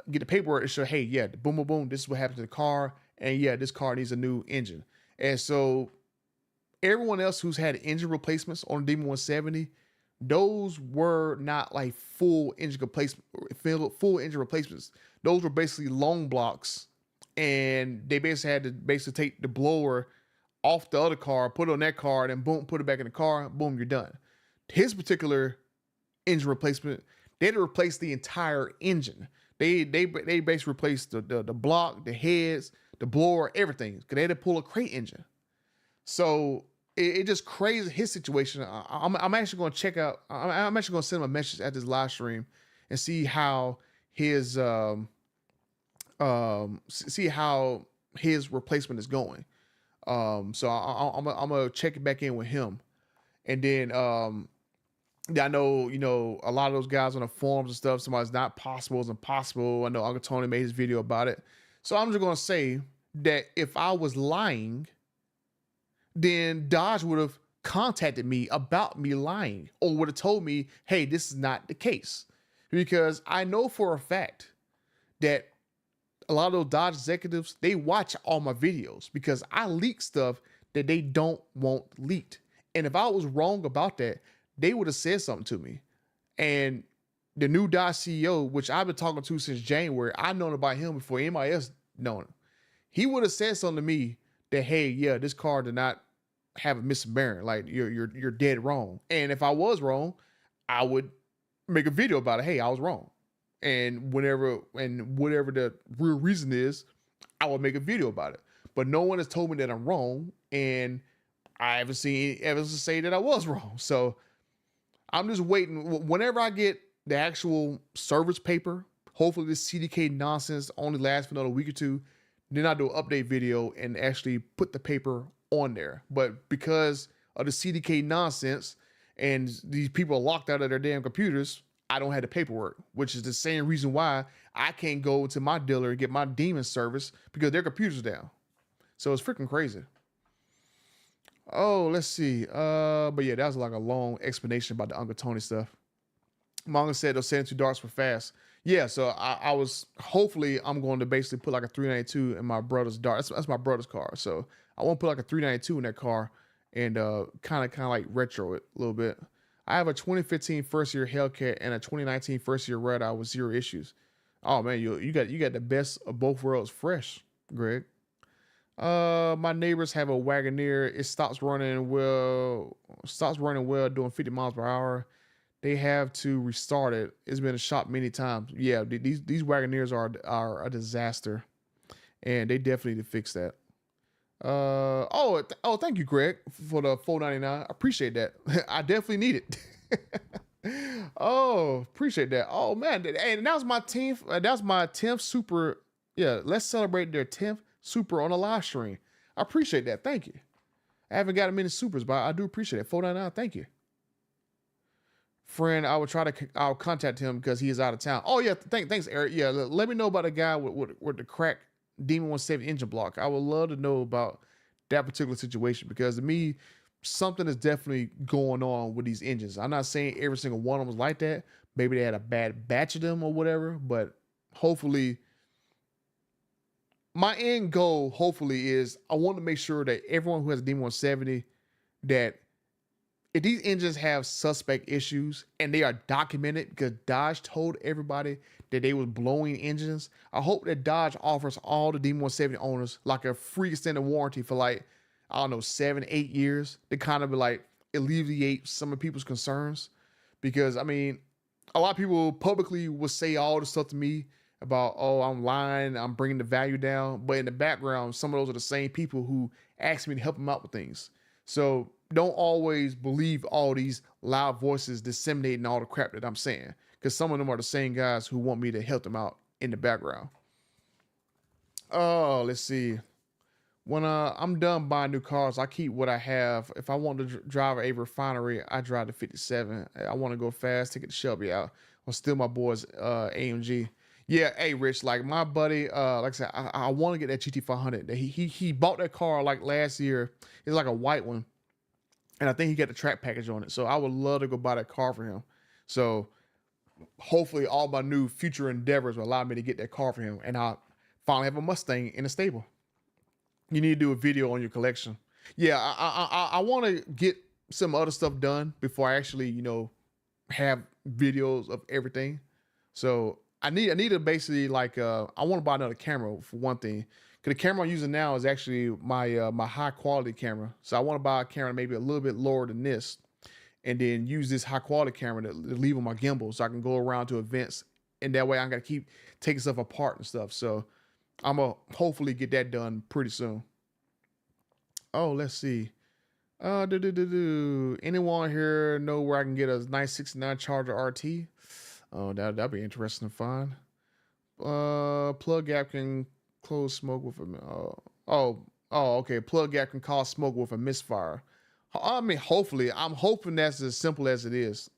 Get the paperwork and show, hey, yeah, boom, boom, boom, this is what happened to the car, and yeah, this car needs a new engine. And so everyone else who's had engine replacements on the D170, those were not like full engine replacements. Those were basically long blocks, and they basically had to take the blower off the other car, put it on that car, and then boom, put it back in the car, boom, you're done. His particular engine replacement, they had to replace the entire engine. They basically replaced the block, the heads, the blower, everything, because they had to pull a crate engine. So it just crazy his situation. I'm actually going to check out. I'm actually going to send him a message at this live stream and see how his replacement is going. So I'm gonna check it back in with him, and then I know a lot of those guys on the forums and stuff. Somebody's not possible is impossible. I know Uncle Tony made his video about it. So I'm just gonna say that if I was lying, then Dodge would have contacted me about me lying, or would have told me, hey, this is not the case. Because I know for a fact that a lot of those Dodge executives, they watch all my videos because I leak stuff that they don't want leaked. And if I was wrong about that, they would have said something to me. And the new Dodge CEO, which I've been talking to since January, I've known about him before anybody else known him. He would have said something to me that, hey, yeah, this car did not have a missing bearing. Like you're dead wrong. And if I was wrong, I would make a video about it. Hey, I was wrong. And whatever the real reason is, I would make a video about it. but no one has told me that I'm wrong, and I haven't seen any evidence to say that I was wrong. So I'm just waiting. Whenever I get the actual service paper, hopefully this CDK nonsense only lasts for another week or two. Then I'll do an update video and actually put the paper on there. But because of the CDK nonsense and these people are locked out of their damn computers, I don't have the paperwork, which is the same reason why I can't go to my dealer and get my demon service because their computer's down. So it's freaking crazy. Oh, let's see. But yeah, that was like a long explanation about the Uncle Tony stuff. Manga said those 72 darts were fast. Yeah, so I was hopefully I'm going to basically put like a 392 in my brother's dart. That's my brother's car. So I want to put like a 392 in that car and kind of like retro it a little bit. I have a 2015 first year Hellcat and a 2019 first year Red Eye with 0 issues. Oh man, you got the best of both worlds fresh, Greg. My neighbors have a Wagoneer. It stops running well doing 50 miles per hour. They have to restart it. It's been shot many times. Yeah, these Wagoneers are a disaster, and they definitely need to fix that. Thank you, Greg, for the $4.99. I appreciate that. I definitely need it. Oh, appreciate that. Oh man, and that was my 10th. That was my 10th super. Yeah, let's celebrate their 10th super on a live stream. I appreciate that. Thank you. I haven't got many supers, but I do appreciate it. $4.99. Thank you. Friend, I'll contact him because he is out of town. Oh yeah, thanks, Eric. Yeah, let me know about the guy with the cracked Demon 170 engine block. I would love to know about that particular situation because to me, something is definitely going on with these engines. I'm not saying every single one of them was like that. Maybe they had a bad batch of them or whatever, but hopefully my end goal hopefully is I want to make sure that everyone who has a Demon 170 that if these engines have suspect issues and they are documented because Dodge told everybody that they was blowing engines, I hope that Dodge offers all the Demon 170 owners like a free extended warranty for like, I don't know, 7-8 years to kind of be like alleviate some of people's concerns. Because I mean, a lot of people publicly will say all the stuff to me about, oh, I'm lying, I'm bringing the value down. But in the background, some of those are the same people who ask me to help them out with things. So don't always believe all these loud voices disseminating all the crap that I'm saying, because some of them are the same guys who want me to help them out in the background. Oh, let's see. When I'm done buying new cars, I keep what I have. If I want to drive a refinery, I drive the 57. I want to go fast, take it to Shelby out, or steal my boy's AMG. Yeah, hey Rich, like my buddy, like I said, I want to get that GT500. He bought that car like last year. It's like a white one. And I think he got the track package on it. So I would love to go buy that car for him. So hopefully all my new future endeavors will allow me to get that car for him. And I'll finally have a Mustang in the stable. You need to do a video on your collection. Yeah, I want to get some other stuff done before I actually, have videos of everything. So I need to basically like, I want to buy another camera for one thing. The camera I'm using now is actually my my high quality camera. So I want to buy a camera maybe a little bit lower than this and then use this high quality camera to leave on my gimbal so I can go around to events. And that way I'm going to keep taking stuff apart and stuff. So I'm going to hopefully get that done pretty soon. Oh, let's see. Anyone here know where I can get a nice 69 Charger RT? Oh, that'd be interesting to find. Plug gap can close smoke with a okay. Plug gap can cause smoke with a misfire. I mean, hopefully, I'm hoping that's as simple as it is.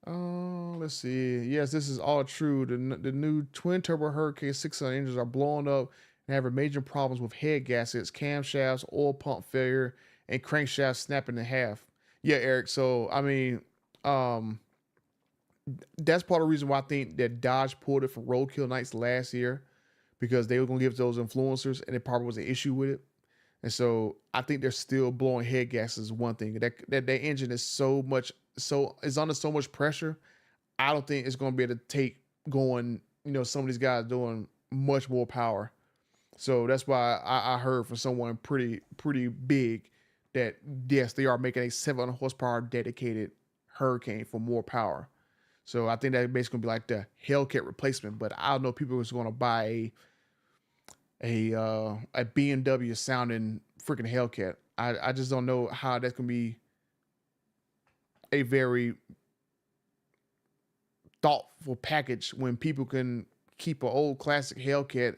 Let's see. Yes, this is all true. The new twin turbo Hurricane 600 engines are blowing up and having major problems with head gaskets, camshafts, oil pump failure, and crankshaft snapping in half. Yeah, Eric. So I mean, that's part of the reason why I think that Dodge pulled it from Roadkill Nights last year, because they were going to give it to those influencers and it probably was an issue with it. And so I think they're still blowing head gases. One thing that engine is is under so much pressure. I don't think it's going to be able to take going, some of these guys doing much more power. So that's why I heard from someone pretty big that yes, they are making a 700 horsepower dedicated Hurricane for more power. So I think that basically gonna be like the Hellcat replacement, but I don't know if people is going to buy a BMW sounding freaking Hellcat. I just don't know how that's gonna be a very thoughtful package when people can keep an old classic Hellcat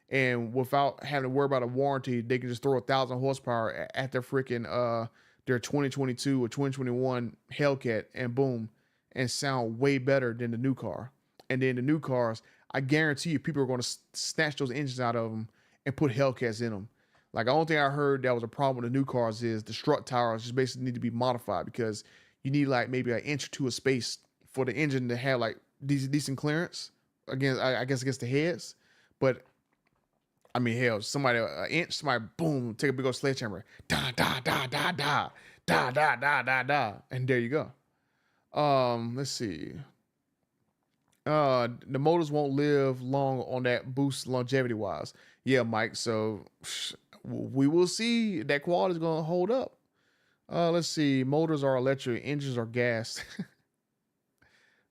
and without having to worry about a warranty, they can just throw 1,000 horsepower at their 2022 or 2021 Hellcat and boom, and sound way better than the new car. And then the new cars, I guarantee you, people are going to snatch those engines out of them and put Hellcats in them. Like the only thing I heard that was a problem with the new cars is the strut towers just basically need to be modified because you need like maybe an inch or two of space for the engine to have like decent clearance against, I guess, against the heads. But I mean, hell, somebody an inch, somebody boom, take a big old sledgehammer, da da da da da da da da da da, and there you go. Let's see. The motors won't live long on that boost longevity wise. Yeah, Mike. So we will see if that quality is gonna hold up. Let's see. Motors are electric, engines are gas.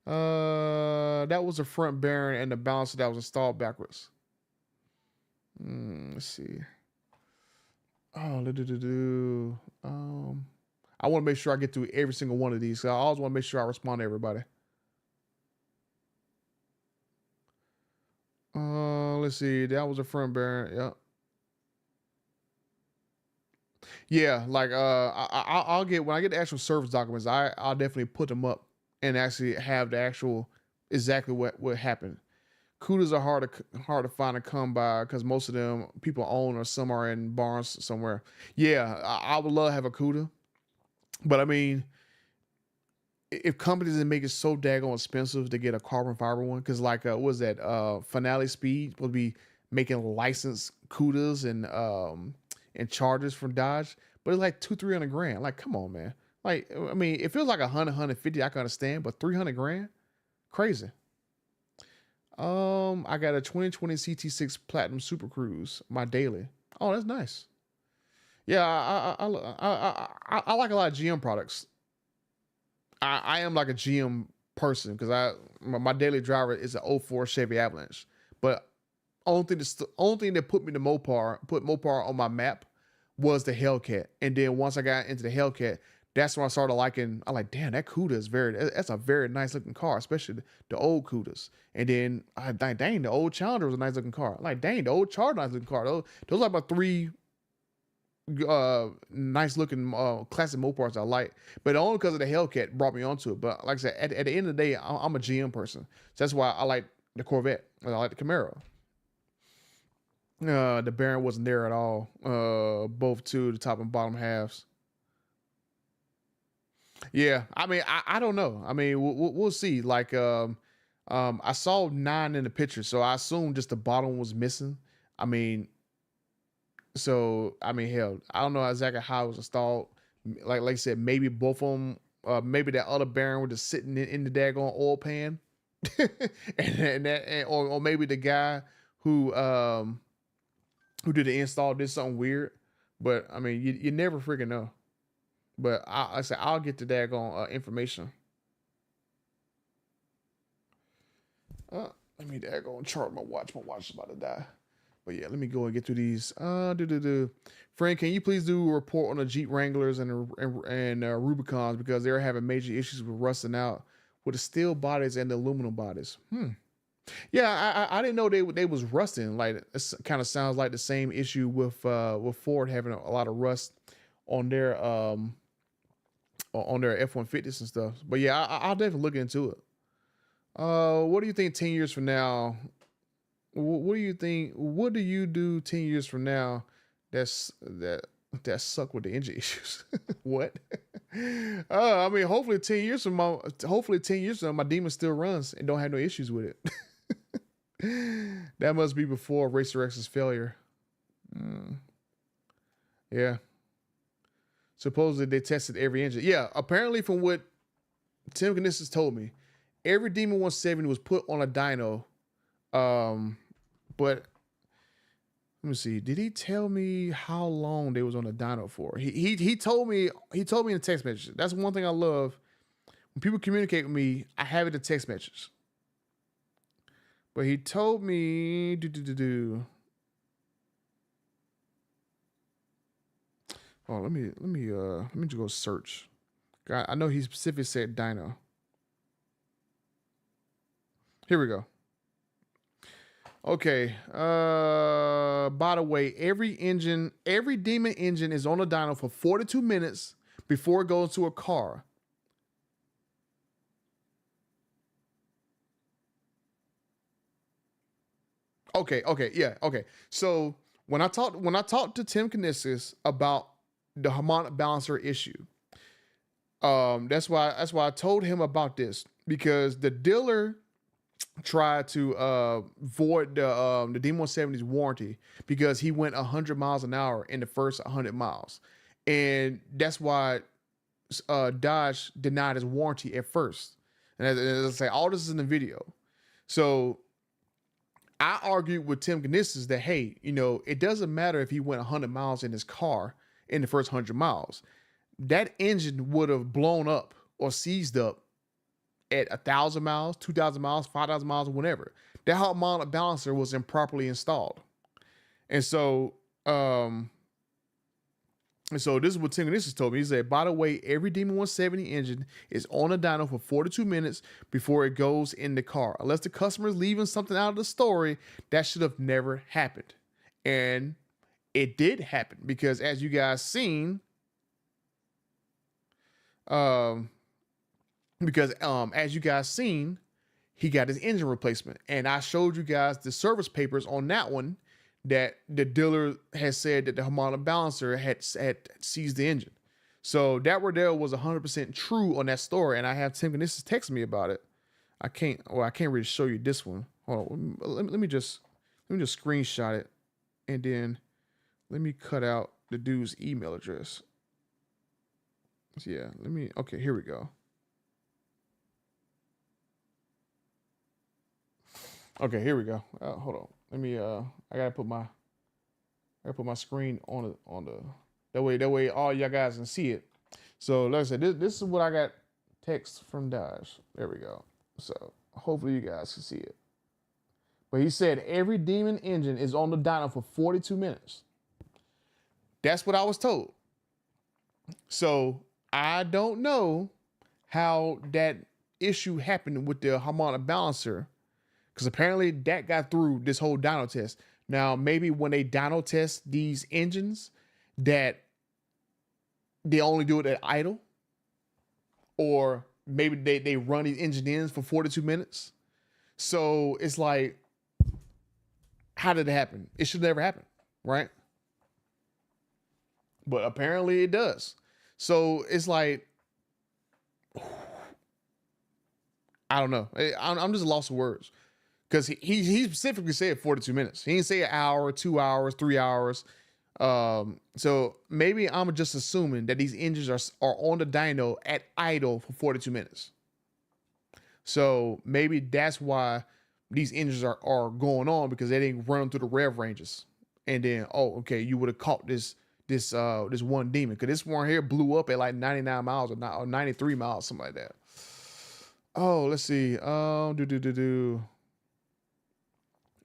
That was the front bearing and the balancer that was installed backwards. Let's see. Oh, I want to make sure I get through every single one of these. So I always want to make sure I respond to everybody. Let's see. That was a front bearing. Yeah. Yeah, like I'll get when I get the actual service documents, I'll definitely put them up and actually have the actual exactly what happened. Cudas are hard to find and come by because most of them people own or some are in barns somewhere. Yeah, I would love to have a Cuda, but I mean, if companies that make it so daggone expensive to get a carbon fiber one, because like what was that Finale Speed will be making licensed Cudas and chargers from Dodge, but it's like 200-300 grand. Like, come on, man. Like, I mean, if it was like 150, I can understand, but 300 grand, crazy. I got a 2020 CT6 Platinum Super Cruise, my daily. Oh, that's nice. Yeah, I like a lot of GM products. I am like a GM person because my daily driver is an '04 Chevy Avalanche. But only thing that put Mopar on my map was the Hellcat. And then once I got into the Hellcat, that's when I started liking. I like, damn, that Cuda is that's a very nice looking car, especially the old Cudas. And then I like, dang, the old Challenger was a nice looking car. Like, dang, the old Charger nice looking car. Those are my three nice looking classic Mopars I like, but only because of the Hellcat brought me onto it. But like I said, at the end of the day, I'm a GM person, so that's why I like the Corvette and I like the Camaro. The Baron wasn't there at all. Both two, the top and bottom halves. Yeah, I mean, I don't know. I mean, we'll see. Like, I saw 9 in the picture, so I assumed just the bottom was missing. I mean, so I mean, hell, I don't know exactly how it was installed. Like I said, maybe both of them, maybe that other Baron was just sitting in the daggone oil pan, or maybe the guy who who did the install did something weird. But I mean, you never freaking know. But I said I'll get the daggone information. Let me daggone chart my watch. My watch is about to die. But yeah, let me go and get through these. Frank, can you please do a report on the Jeep Wranglers and Rubicons because they're having major issues with rusting out with the steel bodies and the aluminum bodies. Yeah, I didn't know they was rusting. Like it kind of sounds like the same issue with Ford having a lot of rust on their F-150s and stuff. But yeah, I'll definitely look into it. What do you think 10 years from now? What do you think? What do you do 10 years from now? That suck with the engine issues. What? I mean, hopefully 10 years from now, my Demon still runs and don't have no issues with it. That must be before Racer X's failure. Yeah. Supposedly they tested every engine. Yeah, apparently from what Tim Knissis told me, every Demon 170 was put on a dyno. But let me see. Did he tell me how long they was on a dyno for? He told me in a text message. That's one thing I love. When people communicate with me, I have it in text messages. But he told me Oh, let me just go search. I know he specifically said dyno. Here we go. Okay. By the way, every demon engine is on a dyno for 42 minutes before it goes to a car. Okay, yeah, okay. So when I talked to Tim Knisis about the harmonic balancer issue, that's why I told him about this, because the dealer tried to void the D170's warranty because he went 100 miles an hour in the first 100 miles, and that's why Dodge denied his warranty at first. And as I say, all this is in the video. So I argued with Tim Knisis that, hey, it doesn't matter if he went 100 miles in his car in the first 100 miles. That engine would have blown up or seized up at 1,000 miles, 2,000 miles, 5,000 miles, whatever. That harmonic balancer was improperly installed. And so, this is what Tim Knisis told me. He said, by the way, every Demon 170 engine is on a dyno for 42 minutes before it goes in the car. Unless the customer is leaving something out of the story, that should have never happened. And it did happen, because as you guys seen, he got his engine replacement. And I showed you guys the service papers on that one, that the dealer has said that the harmonic balancer had seized the engine. So that Riddell was 100% true on that story. And I have Tim Knisis text me about it. I can't really show you this one. Hold on, let me just screenshot it, and then let me cut out the dude's email address. So yeah, okay, here we go. Okay, here we go. Hold on. Let me I gotta put my screen on the that way all y'all guys can see it. So like I said, this is what I got text from Dodge. There we go. So hopefully you guys can see it. But he said every Demon engine is on the dyno for 42 minutes. That's what I was told. So I don't know how that issue happened with the harmonic balancer, because apparently that got through this whole dyno test. Now, maybe when they dyno test these engines, that they only do it at idle, or maybe they run these engine ins for 42 minutes. So it's like, how did it happen? It should never happen, right? But apparently it does. So it's like, I don't know. I'm just lost of words. Because he specifically said 42 minutes. He didn't say an hour, 2 hours, 3 hours. So maybe I'm just assuming that these engines are on the dyno at idle for 42 minutes. So maybe that's why these engines are going on, because they didn't run through the rev ranges. And then, okay, you would have caught this one demon, because this one here blew up at like 99 miles or 93 miles, something like that. Oh, let's see.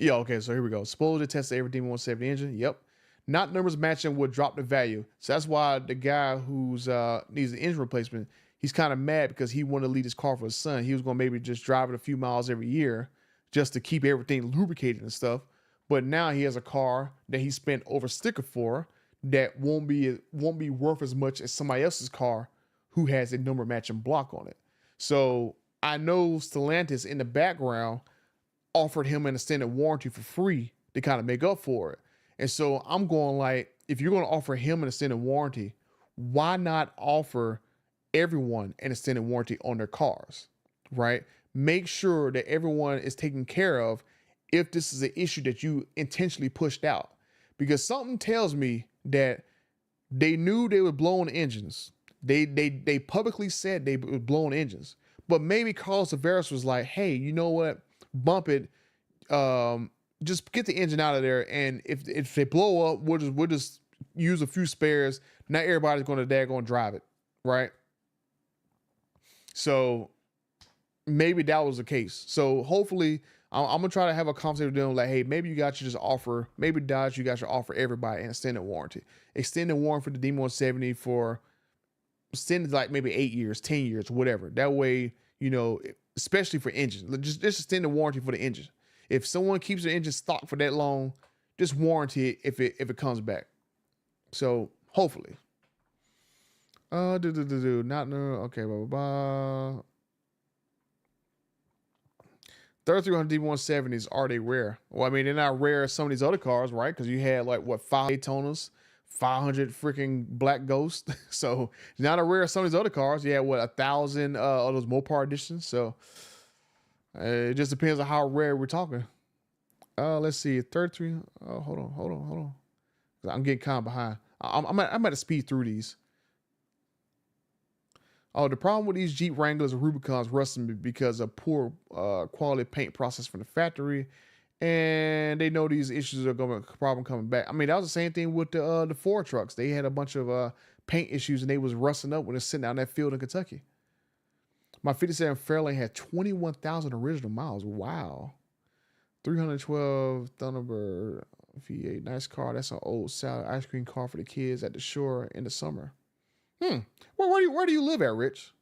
Yeah, okay, so here we go. Supposed to test every Demon 170 engine. Yep. Not numbers matching would drop the value. So that's why the guy who's needs an engine replacement, he's kind of mad, because he wanted to leave his car for his son. He was going to maybe just drive it a few miles every year just to keep everything lubricated and stuff. But now he has a car that he spent over sticker for that won't be worth as much as somebody else's car who has a number matching block on it. So I know Stellantis in the background offered him an extended warranty for free to kind of make up for it. And so I'm going like, if you're going to offer him an extended warranty, why not offer everyone an extended warranty on their cars, right? Make sure that everyone is taken care of if this is an issue that you intentionally pushed out. Because something tells me that they knew they were blowing engines. They publicly said they were blowing engines. But maybe Carlos Tavares was like, hey, you know what? Bump it. Just get the engine out of there. And if they blow up, we'll just use a few spares. Not everybody's going to drive it, right? So maybe that was the case. So hopefully I'm gonna try to have a conversation with them like, hey, maybe you guys should just offer, maybe Dodge, you guys should offer everybody an extended warranty. Extended warranty for the D170 for extended like maybe 8 years, 10 years, whatever. That way, you know, especially for engines, just extend the warranty for the engine. If someone keeps the engine stock for that long, just warranty it if it comes back. So hopefully. Not no. Okay, blah blah blah. 3300 D170s, are they rare? Well, I mean, they're not rare as some of these other cars, right? Because you had like what 5 Daytonas, 500 freaking Black Ghost. So it's not a rare as some of these other cars. You had what 1,000 of those Mopar editions. So it just depends on how rare we're talking. Let's see, 33. Oh, hold on. I'm getting kind of behind. I'm at to speed through these. Oh, the problem with these Jeep Wranglers and Rubicons rusting because of poor quality paint process from the factory, and they know these issues are going to problem coming back. I mean, that was the same thing with the Ford trucks. They had a bunch of paint issues and they was rusting up when they're sitting out in that field in Kentucky. My 57 Fairlane had 21,000 original miles. Wow. 312 Thunderbird V8, nice car. That's an old salad ice cream car for the kids at the shore in the summer. Where do you live at, Rich?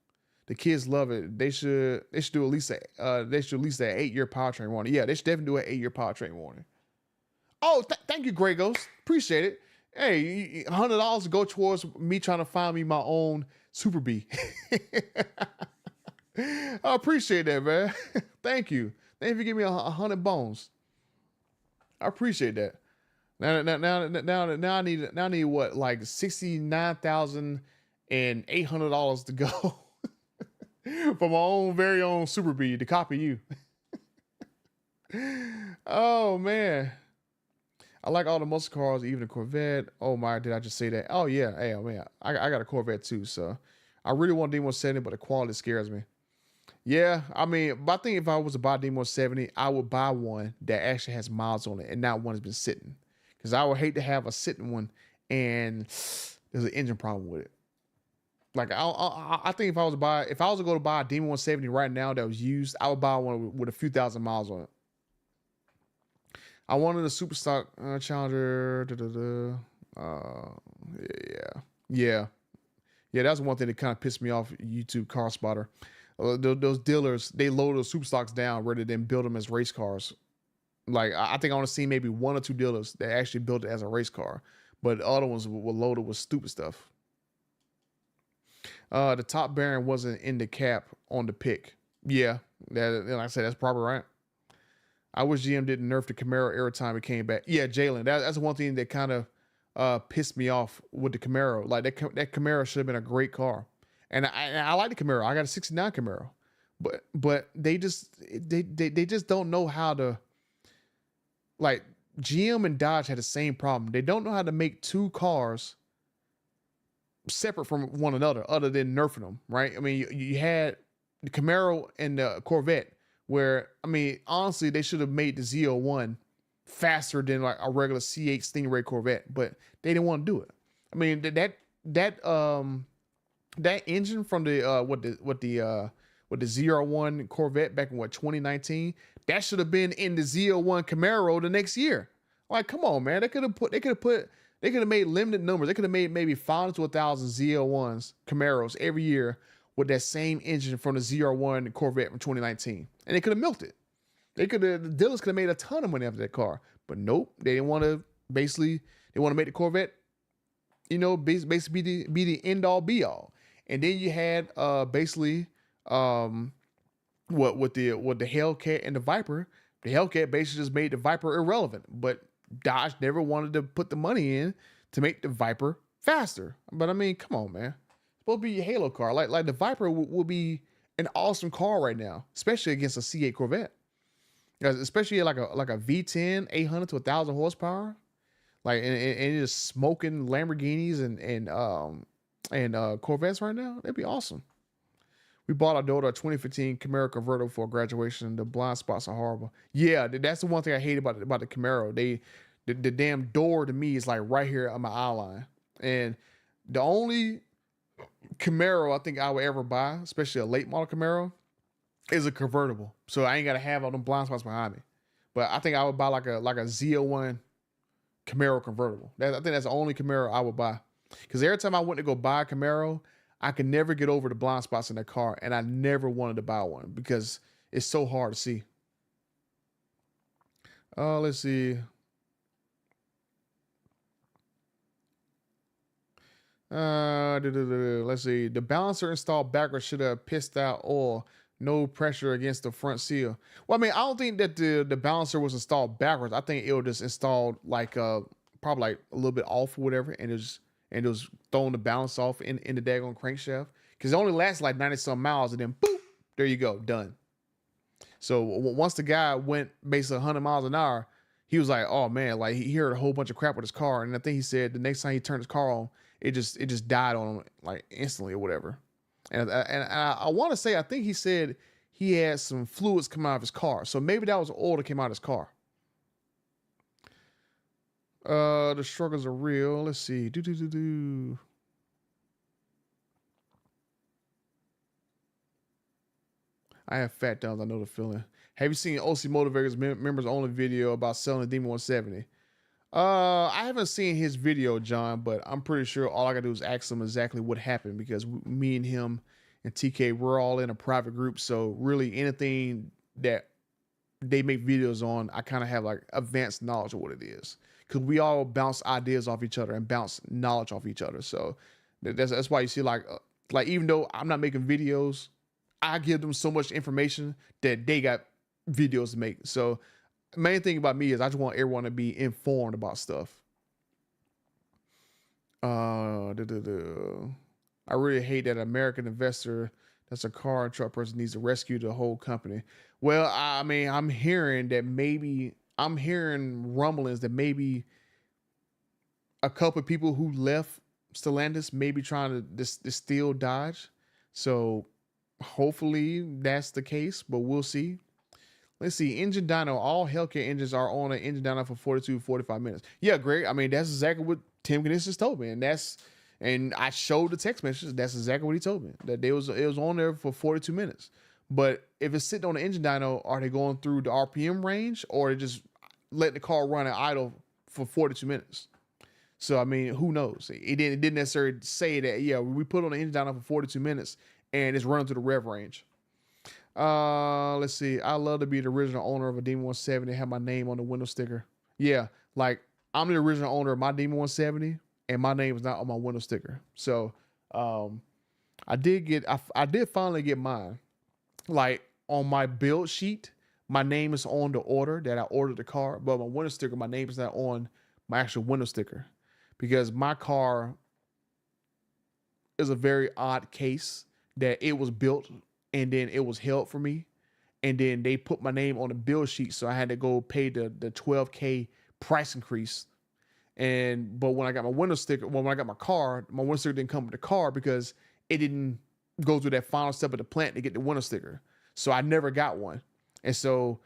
The kids love it. They should do at least an 8-year powertrain warranty. Yeah, they should definitely do an 8-year powertrain warranty. Oh, thank you, Grey Ghost. Appreciate it. Hey, $100 to go towards me trying to find me my own Super B. I appreciate that, man. Thank you. Thank you for giving me 100 bones. I appreciate that. Now I need what, like $69,800 to go for my own very own Super B to copy you. Oh man, I like all the muscle cars, even the Corvette. Oh my, did I just say that? Oh yeah, hey man, I got a Corvette too, so I really want D170, but the quality scares me. Yeah, I mean, but I think if I was to buy D170, I would buy one that actually has miles on it and not one that's been sitting. Because I would hate to have a sitting one and there's an engine problem with it. Like I think if I was to go to buy a D170 right now that was used, I would buy one with a few thousand miles on it. I wanted a super stock Challenger. Yeah. That's one thing that kind of pissed me off. YouTube Car Spotter. Those dealers, they load those super stocks down rather than build them as race cars. Like I think I want to see maybe 1 or 2 dealers that actually built it as a race car, but the other ones were loaded with stupid stuff. The top bearing wasn't in the cap on the pick. Yeah, like I said, that's probably right. I wish GM didn't nerf the Camaro every time it came back. Yeah, Jalen, that's one thing that kind of pissed me off with the Camaro. Like that Camaro should have been a great car, and I like the Camaro. I got a '69 Camaro, but they just don't know how to. Like GM and Dodge had the same problem. They don't know how to make 2 cars separate from one another other than nerfing them, right? I mean, you had the Camaro and the Corvette where, I mean, honestly, they should have made the Z01 faster than like a regular C8 Stingray Corvette, but they didn't want to do it. I mean, that engine from the Z01 Corvette back in 2019, that should have been in the Z01 Camaro the next year. Like, come on, man. They could have made limited numbers. They could have made maybe 500 to 1,000 Z01s Camaros every year with that same engine from the Z01 Corvette from 2019. And they could have milked it. The dealers could have made a ton of money after that car. But nope, they didn't want to they want to make the Corvette, basically be the end all be all. And then you had with the Hellcat and the Viper. The Hellcat basically just made the Viper irrelevant, but Dodge never wanted to put the money in to make the Viper faster. But I mean, come on, man. It's supposed to be your Halo car. Like the Viper will be an awesome car right now, especially against a C8 Corvette. Especially like a V10, 800 to 1,000 horsepower. Like and it is smoking Lamborghinis and Corvettes right now. That'd be awesome. We bought our daughter a 2015 Camaro convertible for graduation. The blind spots are horrible. Yeah, that's the one thing I hate about the Camaro. The damn door to me is like right here on my eye line. And the only Camaro I think I would ever buy, especially a late model Camaro, is a convertible, so I ain't gotta have all them blind spots behind me. But I think I would buy like a Z01 Camaro convertible. I think that's the only Camaro I would buy. Because every time I went to go buy a Camaro, I could never get over the blind spots in that car, and I never wanted to buy one because it's so hard to see. Let's see. Let's see. The balancer installed backwards should have pissed out oil. No pressure against the front seal. Well, I mean, I don't think that the balancer was installed backwards. I think it was just installed like probably like a little bit off or whatever, and it was throwing the balance off in the daggone crankshaft because it only lasts like 90 some miles, and then boop, there you go, done. So once the guy went basically 100 miles an hour, he was like, oh man, like he heard a whole bunch of crap with his car, and I think he said the next time he turned his car on, it just died on him like instantly or whatever. And I want to say, I think he said he had some fluids come out of his car. So maybe that was oil that came out of his car. The struggles are real. Let's see. I have fat thumbs. I know the feeling. Have you seen OC Motivators members only video about selling the Demon 170? I haven't seen his video, John, but I'm pretty sure all I gotta do is ask him exactly what happened because me and him and TK, we're all in a private group. So really anything that they make videos on, I kind of have like advanced knowledge of what it is because we all bounce ideas off each other and bounce knowledge off each other. So that's why you see like even though I'm not making videos, I give them so much information that they got videos to make. So main thing about me is I just want everyone to be informed about stuff. I really hate that American investor that's a car and truck person needs to rescue the whole company. Well, I mean, I'm hearing rumblings that maybe a couple of people who left Stellantis may be trying to steal Dodge. So hopefully that's the case, but we'll see. Let's see. Engine dyno. All Hellcat engines are on an engine dyno for 42 to 45 minutes. Yeah, Greg. I mean, that's exactly what Tim Knissis told me. And I showed the text messages. That's exactly what he told me. That it was on there for 42 minutes. But if it's sitting on the engine dyno, are they going through the RPM range or just letting the car run at idle for 42 minutes? So, I mean, who knows? It didn't necessarily say that, yeah, we put on the engine dyno for 42 minutes and it's running through the rev range. Let's see. I love to be the original owner of a Demon 170 and have my name on the window sticker. Yeah, like I'm the original owner of my Demon 170 and my name is not on my window sticker. So I did finally get mine. Like on my build sheet, my name is on the order that I ordered the car, but my window sticker, my name is not on my actual window sticker because my car is a very odd case that it was built and then it was held for me. And then they put my name on the bill sheet. So I had to go pay the $12K price increase. But when I got my window sticker, when I got my car, my window sticker didn't come with the car because it didn't go through that final step of the plant to get the window sticker. So I never got one. And so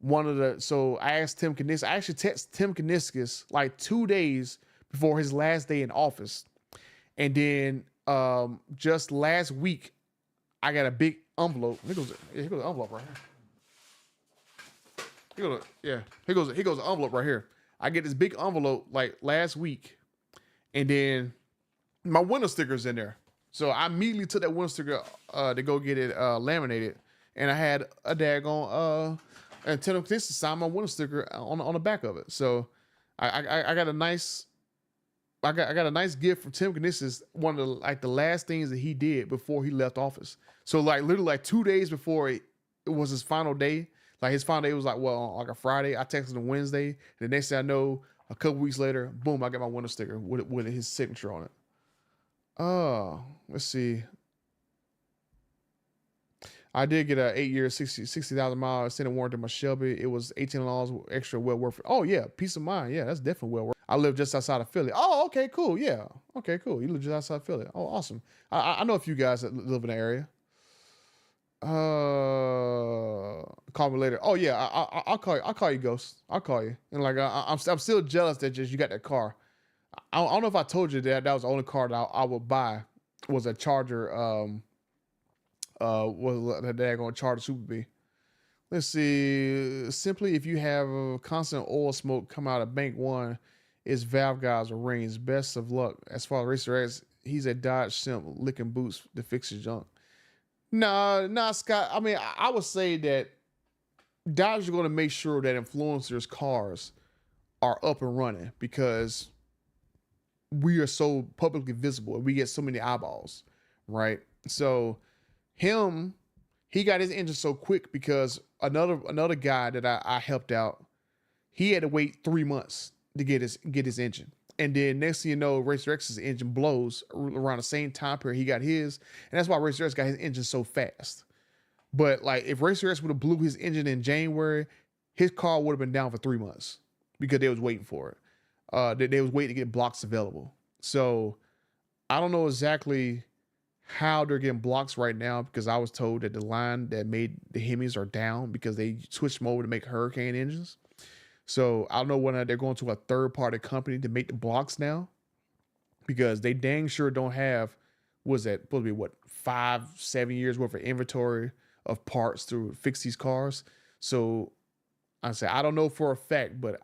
I asked Tim Knissis, I actually texted Tim Knissis like 2 days before his last day in office. And then just last week, I got a big envelope. Here goes the envelope right here. Here goes the envelope right here. I get this big envelope like last week, and then my window sticker's in there. So I immediately took that window sticker to go get it laminated, and I had a daggone antenna to sign my window sticker on the back of it. So I got a nice. I got a nice gift from Tim Knissis, one of the last things that he did before he left office. So like literally like 2 days before it was his final day, like his final day was like like a Friday. I texted him Wednesday. The next thing I know, a couple weeks later, boom, I got my window sticker with his signature on it. Let's see. I did get a 8 year, 60,000 mile extended warranty on my Shelby. It was $18 extra, well worth it. Oh yeah, peace of mind. Yeah, that's definitely well worth it. I live just outside of Philly. Oh, okay, cool. Yeah. Okay, cool. You live just outside of Philly. Oh, awesome. I know a few guys that live in the area. Call me later. Oh yeah, I'll call you. I'll call you, Ghost. I'll call you. And like I'm still jealous that just you got that car. I don't know if I told you that was the only car that I would buy was a Charger what the daggone charter super be. Let's see. Simply, if you have a constant oil smoke come out of bank one, it's valve guys or rings. Best of luck. As far as Racer X, he's a Dodge simp licking boots to fix his junk. Nah, Scott. I mean, I would say that Dodge are going to make sure that influencers' cars are up and running because we are so publicly visible and we get so many eyeballs, right? So he got his engine so quick because another guy that I helped out, he had to wait 3 months to get his engine. And then next thing you know, Racer X's engine blows around the same time period he got his. And that's why Racer X got his engine so fast. But like if Racer X would have blew his engine in January, his car would have been down for 3 months because they was waiting for it. They was waiting to get blocks available. So I don't know exactly how they're getting blocks right now because I was told that the line that made the Hemis are down because they switched them over to make Hurricane engines. So I don't know whether they're going to a third-party company to make the blocks now because they dang sure don't have, was that supposed to be what, 5-7 years worth of inventory of parts to fix these cars. So I say I don't know for a fact, but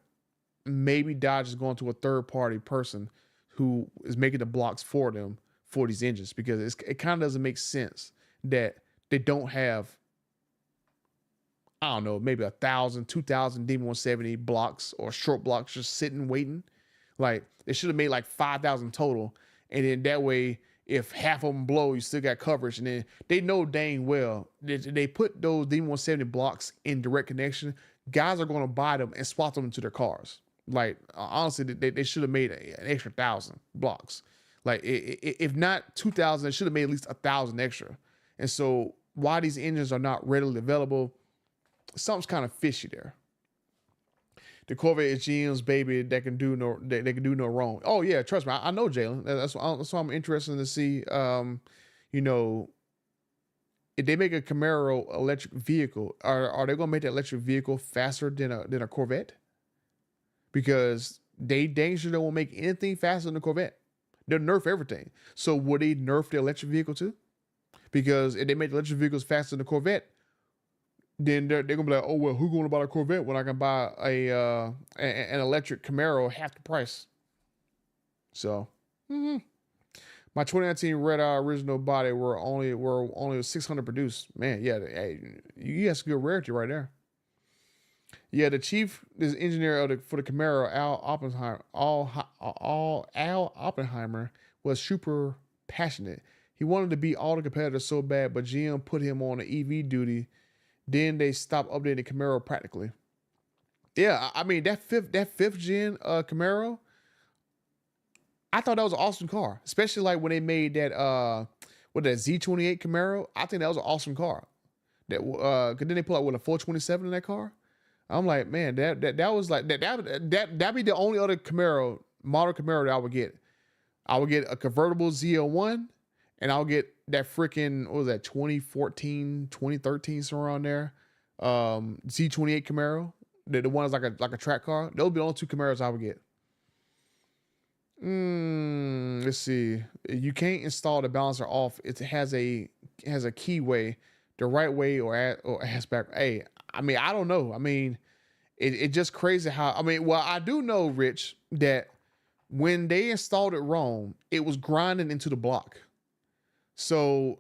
maybe Dodge is going to a third-party person who is making the blocks for them for these engines because it kind of doesn't make sense that they don't have, I don't know, maybe 1,000, 2,000 D170 blocks or short blocks just sitting waiting. Like they should have made like 5,000 total. And then that way, if half of them blow, you still got coverage. And then they know dang well they put those D170 blocks in direct connection. Guys are going to buy them and swap them into their cars. Like honestly, they should have made an extra 1,000 blocks. Like if not 2,000, they should have made at least 1,000 extra. And so why these engines are not readily available, something's kind of fishy there. The Corvette is GM's baby that can do no they can do no wrong. Oh yeah, trust me, I know Jalen. That's why I'm interested to see. You know, if they make a Camaro electric vehicle, are they gonna make that electric vehicle faster than a Corvette? Because they dang sure they won't make anything faster than a Corvette. They'll nerf everything. So would they nerf the electric vehicle too? Because if they make the electric vehicles faster than the Corvette, then they're gonna be like, oh well, who's gonna buy a Corvette when I can buy an electric Camaro half the price? So, my 2019 Red Eye original body were only 600 produced. Man, yeah, you got some good rarity right there. Yeah, the chief is engineer for the Camaro, Al Oppenheimer, was super passionate. He wanted to beat all the competitors so bad, but GM put him on an EV duty. Then they stopped updating Camaro practically. Yeah, I mean that fifth gen Camaro, I thought that was an awesome car, especially like when they made that Z28 Camaro. I think that was an awesome car. That cause then they put out a 427 in that car. I'm like, man, that was like that'd be the only other Camaro, model Camaro that I would get. I would get a convertible ZL1 and I'll get that freaking, what was that, 2014, 2013, somewhere around there. Z28 Camaro. The one is like a track car. Those would be the only two Camaros I would get. Let's see. You can't install the balancer off. It has a keyway, the right way or ass back. Hey, I mean, I don't know. I mean, it just crazy how, I mean, well, I do know, Rich, that when they installed it wrong, it was grinding into the block. So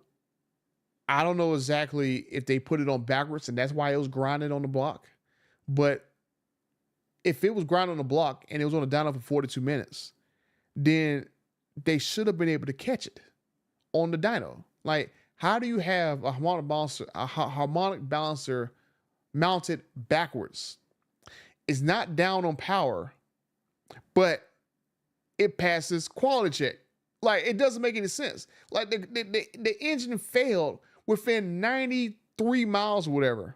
I don't know exactly if they put it on backwards and that's why it was grinding on the block. But if it was grinding on the block and it was on the dyno for 42 minutes, then they should have been able to catch it on the dyno. Like, how do you have a harmonic balancer mounted backwards? It's not down on power, but it passes quality check. Like, it doesn't make any sense. Like the engine failed within 93 miles or whatever.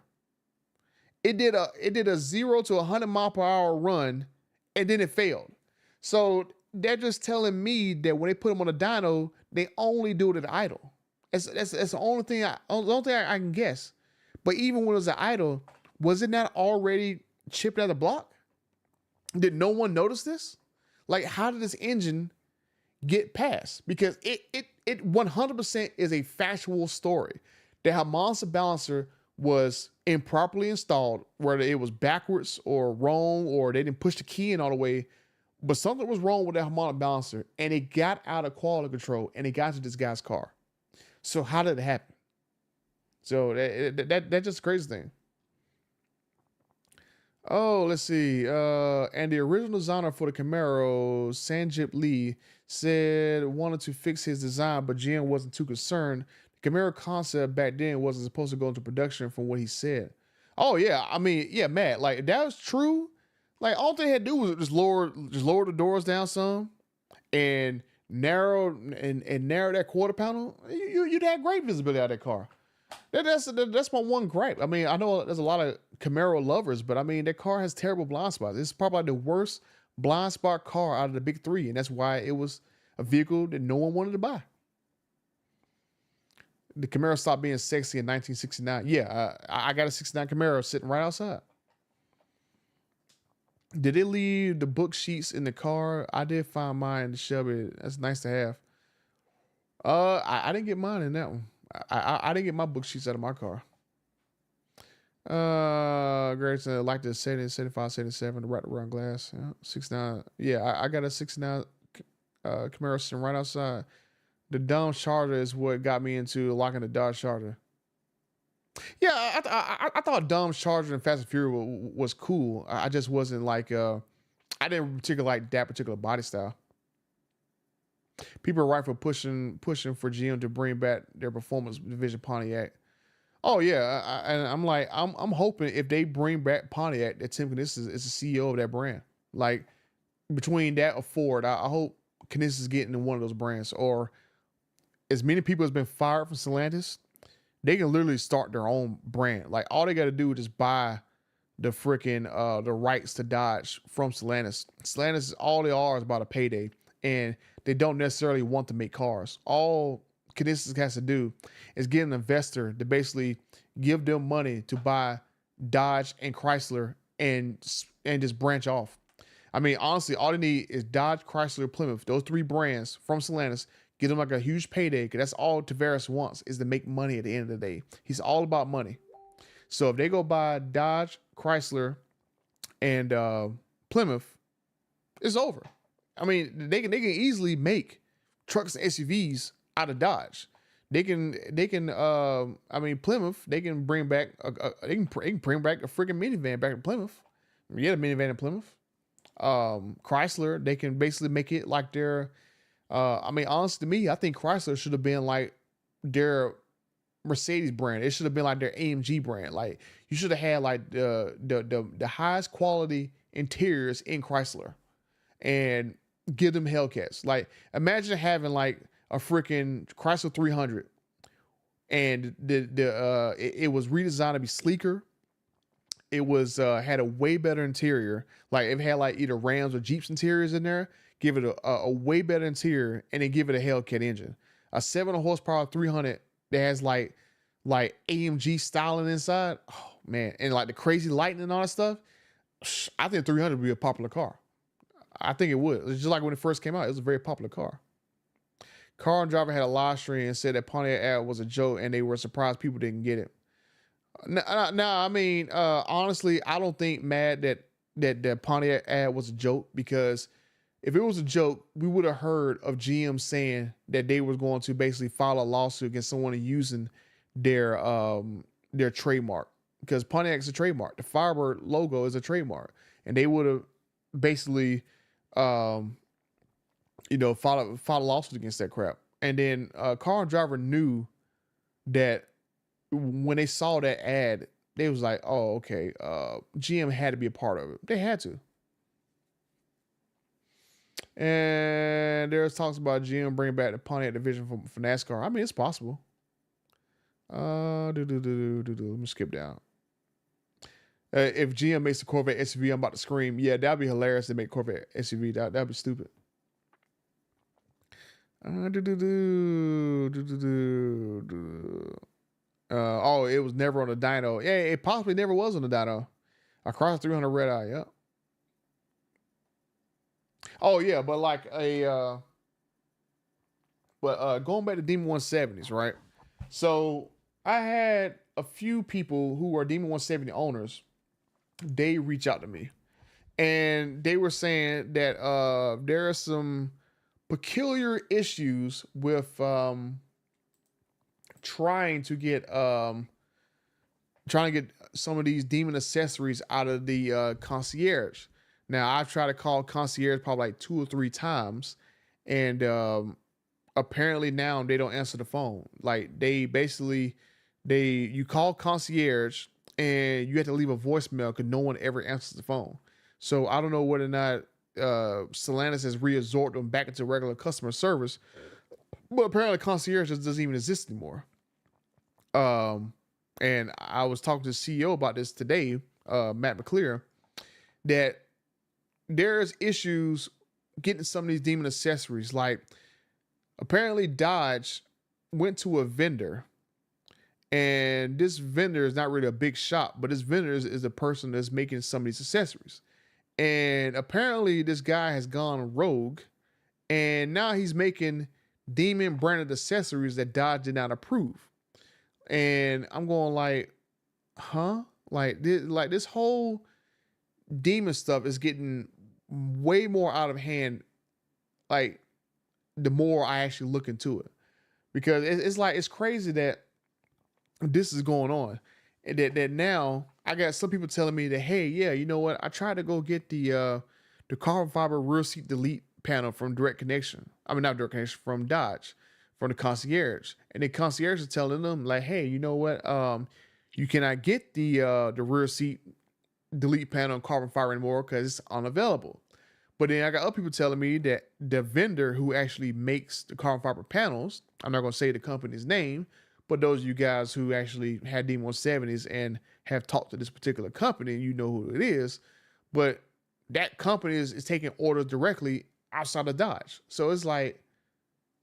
It did a 0 to 100 mile per hour run and then it failed. So they're just telling me that when they put them on a dyno, they only do it at idle. That's the only thing I can guess. But even when it was at idle, was it not already chipped out of the block? Did no one notice this? Like, how did this engine get past? Because it 100% is a factual story that her monster balancer was improperly installed, whether it was backwards or wrong, or they didn't push the key in all the way. But something was wrong with that harmonic balancer, and it got out of quality control, and it got to this guy's car. So how did it happen? So that's just a crazy thing. Oh, let's see. And the original designer for the Camaro, Sanjip Lee, said wanted to fix his design, but GM wasn't too concerned. The Camaro concept back then wasn't supposed to go into production from what he said. Oh yeah, I mean, yeah, Matt, like if that was true, like all they had to do was just lower the doors down some and narrow narrow that quarter panel. You'd have great visibility out of that car. That's my one gripe. I mean, I know there's a lot of Camaro lovers, but I mean, that car has terrible blind spots. It's probably like the worst blind spot car out of the big three, and that's why it was a vehicle that no one wanted to buy. The Camaro stopped being sexy in 1969. Yeah, I got a 69 Camaro sitting right outside. Did it leave the book sheets in the car? I did find mine in the Shelby. That's nice to have. I didn't get mine in that one. I didn't get my book sheets out of my car. Grayson, I like the 70, 75, 77, the right around glass. 69. Yeah, I got a 69 Camaro sitting right outside. The dumb Charger is what got me into locking the Dodge Charger. Yeah, I thought Dom's Charger and Fast and Furious was cool. I just wasn't like I didn't particularly like that particular body style. People are right for pushing for GM to bring back their performance division Pontiac. Oh yeah, and I'm like I'm hoping if they bring back Pontiac that Tim Kniss is the CEO of that brand. Like between that or Ford, I hope Kniss is getting in one of those brands. Or as many people has been fired from Stellantis, they can literally start their own brand. Like all they got to do is just buy the freaking the rights to Dodge from Stellantis. Stellantis, all they are is about a payday, and they don't necessarily want to make cars. All Kniss has to do is get an investor to basically give them money to buy Dodge and Chrysler and just branch off. I mean, honestly, all they need is Dodge, Chrysler, Plymouth, those three brands from Stellantis. Give them like a huge payday, because that's all Tavares wants, is to make money at the end of the day. He's all about money. So if they go buy Dodge, Chrysler, and Plymouth, it's over. I mean, they can easily make trucks and SUVs out of Dodge. They can I mean, Plymouth, they can bring back they can bring back a freaking minivan back in Plymouth. Yeah, the minivan in Plymouth. Chrysler, they can basically make it like their I mean, honestly, to me, I think Chrysler should have been like their Mercedes brand. It should have been like their AMG brand. Like you should have had like the highest quality interiors in Chrysler, and give them Hellcats. Like imagine having like a freaking Chrysler 300, and it was redesigned to be sleeker. It was had a way better interior. Like it had like either Rams or Jeeps interiors in there. Give it a way better interior, and then give it a Hellcat engine. A 700 horsepower 300 that has like AMG styling inside. Oh man, and like the crazy lighting and all that stuff. I think 300 would be a popular car. I think it would. It's just like when it first came out, it was a very popular car. Car and Driver had a live stream and said that Pontiac ad was a joke, and they were surprised people didn't get it. Now, I mean, honestly, I don't think, Matt, that Pontiac ad was a joke, because if it was a joke, we would have heard of GM saying that they were going to basically file a lawsuit against someone using their trademark, because Pontiac is a trademark. The Firebird logo is a trademark, and they would have basically, filed a lawsuit against that crap. And then Car and Driver knew that when they saw that ad, they was like, "Oh, okay, GM had to be a part of it. They had to." And there's talks about GM bringing back the Pontiac division for NASCAR. I mean, it's possible. Let me skip down. If GM makes the Corvette SUV, I'm about to scream. Yeah, that'd be hilarious to make Corvette SUV. That'd be stupid. Oh, it was never on a dyno. Yeah, it possibly never was on a dyno. Across 300 red eye. Yep. Oh yeah, but like going back to Demon 170s, right? So I had a few people who are Demon 170 owners. They reach out to me, and they were saying that there are some peculiar issues with trying to get some of these demon accessories out of the concierge. Now I've tried to call concierge probably like 2 or 3 times, and apparently now they don't answer the phone. Like they basically you call concierge and you have to leave a voicemail because no one ever answers the phone. So I don't know whether or not Solanus has reabsorbed them back into regular customer service, but apparently concierge just doesn't even exist anymore. Um, and I was talking to the CEO about this today, Matt McClear, that there's issues getting some of these demon accessories. Like apparently Dodge went to a vendor, and this vendor is not really a big shop, but this vendor is a person that's making some of these accessories. And apparently this guy has gone rogue, and now he's making demon branded accessories that Dodge did not approve. And I'm going like, huh? Like this whole demon stuff is getting way more out of hand. Like the more I actually look into it, because it's like it's crazy that this is going on, and that now I got some people telling me that, hey, yeah, you know what? I tried to go get the carbon fiber rear seat delete panel from Direct Connection. I mean, not Direct Connection, from Dodge, from the concierge, and the concierge is telling them like, hey, you know what? You cannot get the rear seat delete panel on carbon fiber anymore because it's unavailable. But then I got other people telling me that the vendor who actually makes the carbon fiber panels, I'm not going to say the company's name, but those of you guys who actually had D170s and have talked to this particular company, you know who it is. But that company is taking orders directly outside of Dodge. So it's like,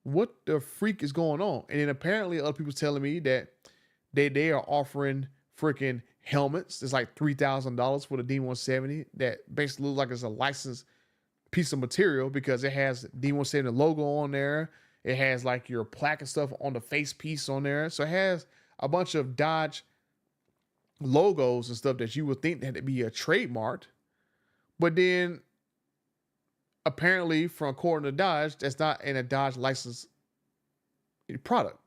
what the freak is going on? And then apparently other people telling me that they are offering freaking helmets. It's like $3,000 for the D170 that basically looks like it's a licensed piece of material because it has D170 logo on there. It has like your plaque and stuff on the face piece on there. So it has a bunch of Dodge logos and stuff that you would think that it'd be a trademark. But then apparently, from according to Dodge, that's not in a Dodge licensed product.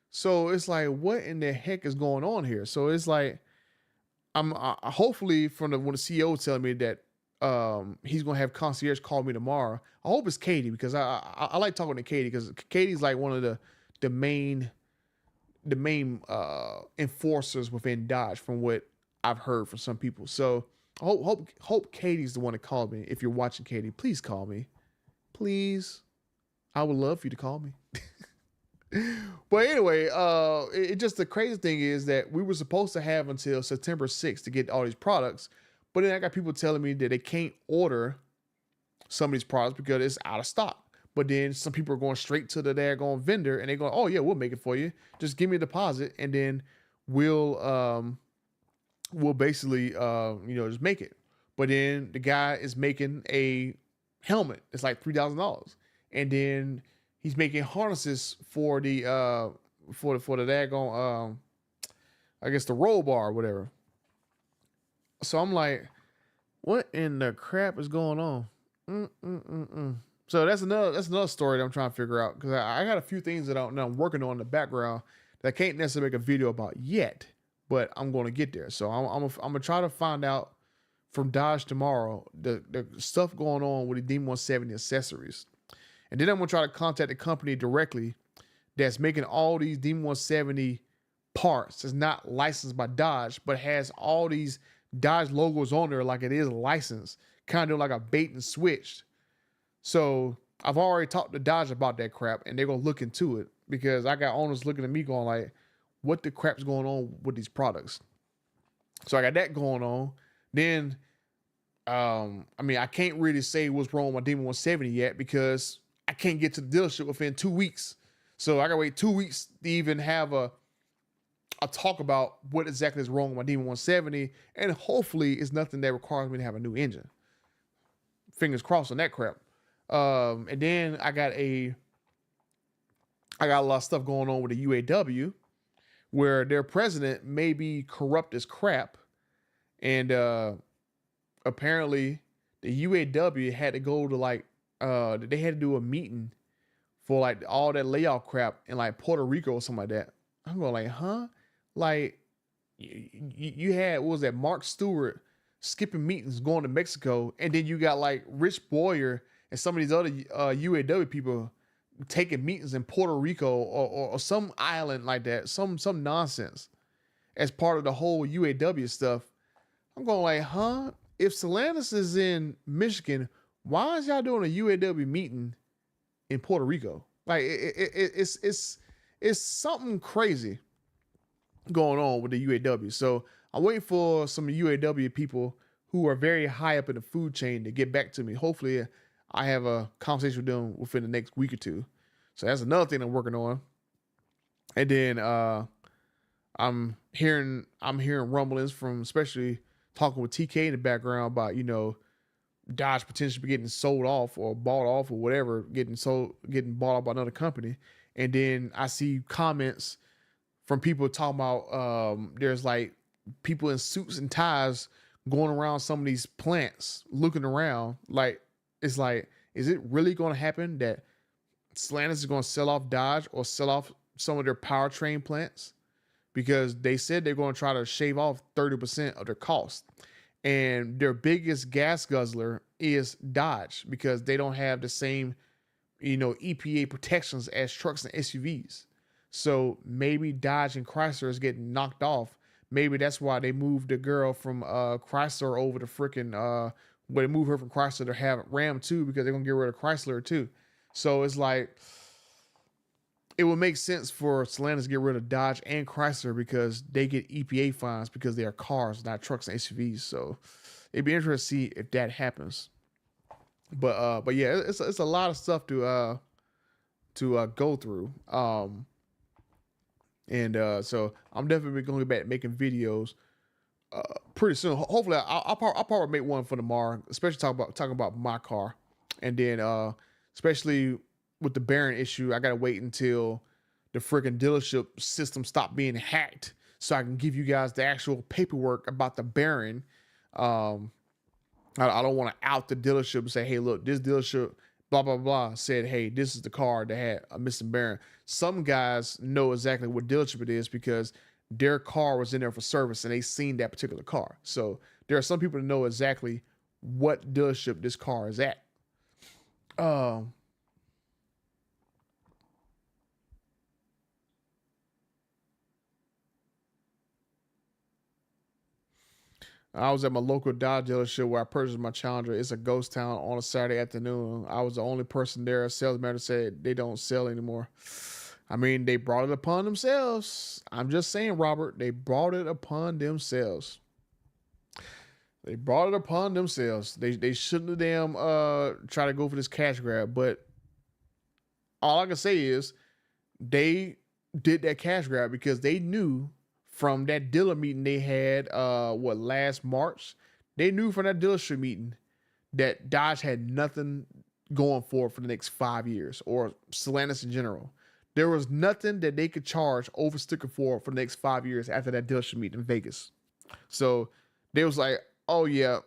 So it's like, what in the heck is going on here? So it's like, I'm hopefully from when the CEO was telling me that he's gonna have concierge call me tomorrow. I hope it's Katie because I like talking to Katie because Katie's like one of the main enforcers within Dodge from what I've heard from some people. So I hope Katie's the one that called me. If you're watching, Katie, please call me. Please. I would love for you to call me. But anyway, it just the crazy thing is that we were supposed to have until September 6th to get all these products. But then I got people telling me that they can't order some of these products because it's out of stock. But then some people are going straight to the daggone vendor and they're going, oh yeah, we'll make it for you. Just give me a deposit and then we'll basically just make it. But then the guy is making a helmet. It's like $3,000. And then he's making harnesses for the for the daggone I guess the roll bar or whatever. So I'm like, what in the crap is going on? So that's another story that I'm trying to figure out because I got a few things that I'm working on in the background that I can't necessarily make a video about yet, but I'm going to get there. So I'm gonna try to find out from Dodge tomorrow the stuff going on with the D170 accessories, and then I'm gonna try to contact the company directly that's making all these D170 parts. It's not licensed by Dodge, but has all these Dodge logos on there like it is licensed, kind of like a bait and switch. So I've already talked to Dodge about that crap, and they're gonna look into it because I got owners looking at me going like, "What the crap's going on with these products?" So I got that going on. Then, I can't really say what's wrong with my Demon 170 yet because I can't get to the dealership within 2 weeks. So I gotta wait 2 weeks to even have a talk about what exactly is wrong with my Demon 170, and hopefully it's nothing that requires me to have a new engine. Fingers crossed on that crap. And then I got a lot of stuff going on with the UAW, where their president may be corrupt as crap, and apparently the UAW had to go to like they had to do a meeting for like all that layoff crap in like Puerto Rico or something like that. I'm going like, huh? Like you had, what was that, Mark Stewart skipping meetings going to Mexico, and then you got like Rich Boyer and some of these other UAW people taking meetings in Puerto Rico or some island like that, some nonsense as part of the whole UAW stuff. I'm going like, huh? If Stellantis is in Michigan, why is y'all doing a UAW meeting in Puerto Rico? Like it's something crazy going on with the UAW. So I'm waiting for some UAW people who are very high up in the food chain to get back to me. Hopefully I have a conversation with them within the next week or two. So that's another thing I'm working on. And then I'm hearing rumblings from, especially talking with TK in the background about, you know, Dodge potentially getting sold off or bought off or whatever, getting bought off by another company. And then I see comments from people talking about there's like people in suits and ties going around some of these plants looking around. Like, it's like, is it really going to happen that Stellantis is going to sell off Dodge or sell off some of their powertrain plants? Because they said they're going to try to shave off 30% of their cost. And their biggest gas guzzler is Dodge, because they don't have the same, you know, EPA protections as trucks and SUVs. So maybe Dodge and Chrysler is getting knocked off. Maybe that's why they moved the girl from Chrysler over to freaking they moved her from Chrysler to have Ram too, because they're gonna get rid of Chrysler too. So it's like, it would make sense for Stellantis to get rid of Dodge and Chrysler because they get EPA fines because they are cars, not trucks and SUVs. So it'd be interesting to see if that happens. But yeah, it's a lot of stuff to go through. So I'm definitely going to get back making videos pretty soon. Hopefully, I'll probably make one for tomorrow, especially talking about my car, and then especially with the bearing issue, I gotta wait until the freaking dealership system stop being hacked so I can give you guys the actual paperwork about the bearing. I don't want to out the dealership and say, hey, look, this dealership, blah, blah, blah, said, hey, this is the car that had a missing bearing. Some guys know exactly what dealership it is because their car was in there for service and they seen that particular car. So there are some people that know exactly what dealership this car is at. I was at my local Dodge dealership where I purchased my Challenger. It's a ghost town on a Saturday afternoon. I was the only person there. A sales manager said they don't sell anymore. I mean, they brought it upon themselves. I'm just saying, Robert, they brought it upon themselves. They brought it upon themselves. They shouldn't have damn try to go for this cash grab. But all I can say is they did that cash grab because they knew from that dealer meeting they had, last March, they knew from that dealership meeting that Dodge had nothing going for the next 5 years, or Stellantis in general. There was nothing that they could charge over sticker for the next 5 years after that dealership meeting in Vegas. So they was like, oh yeah,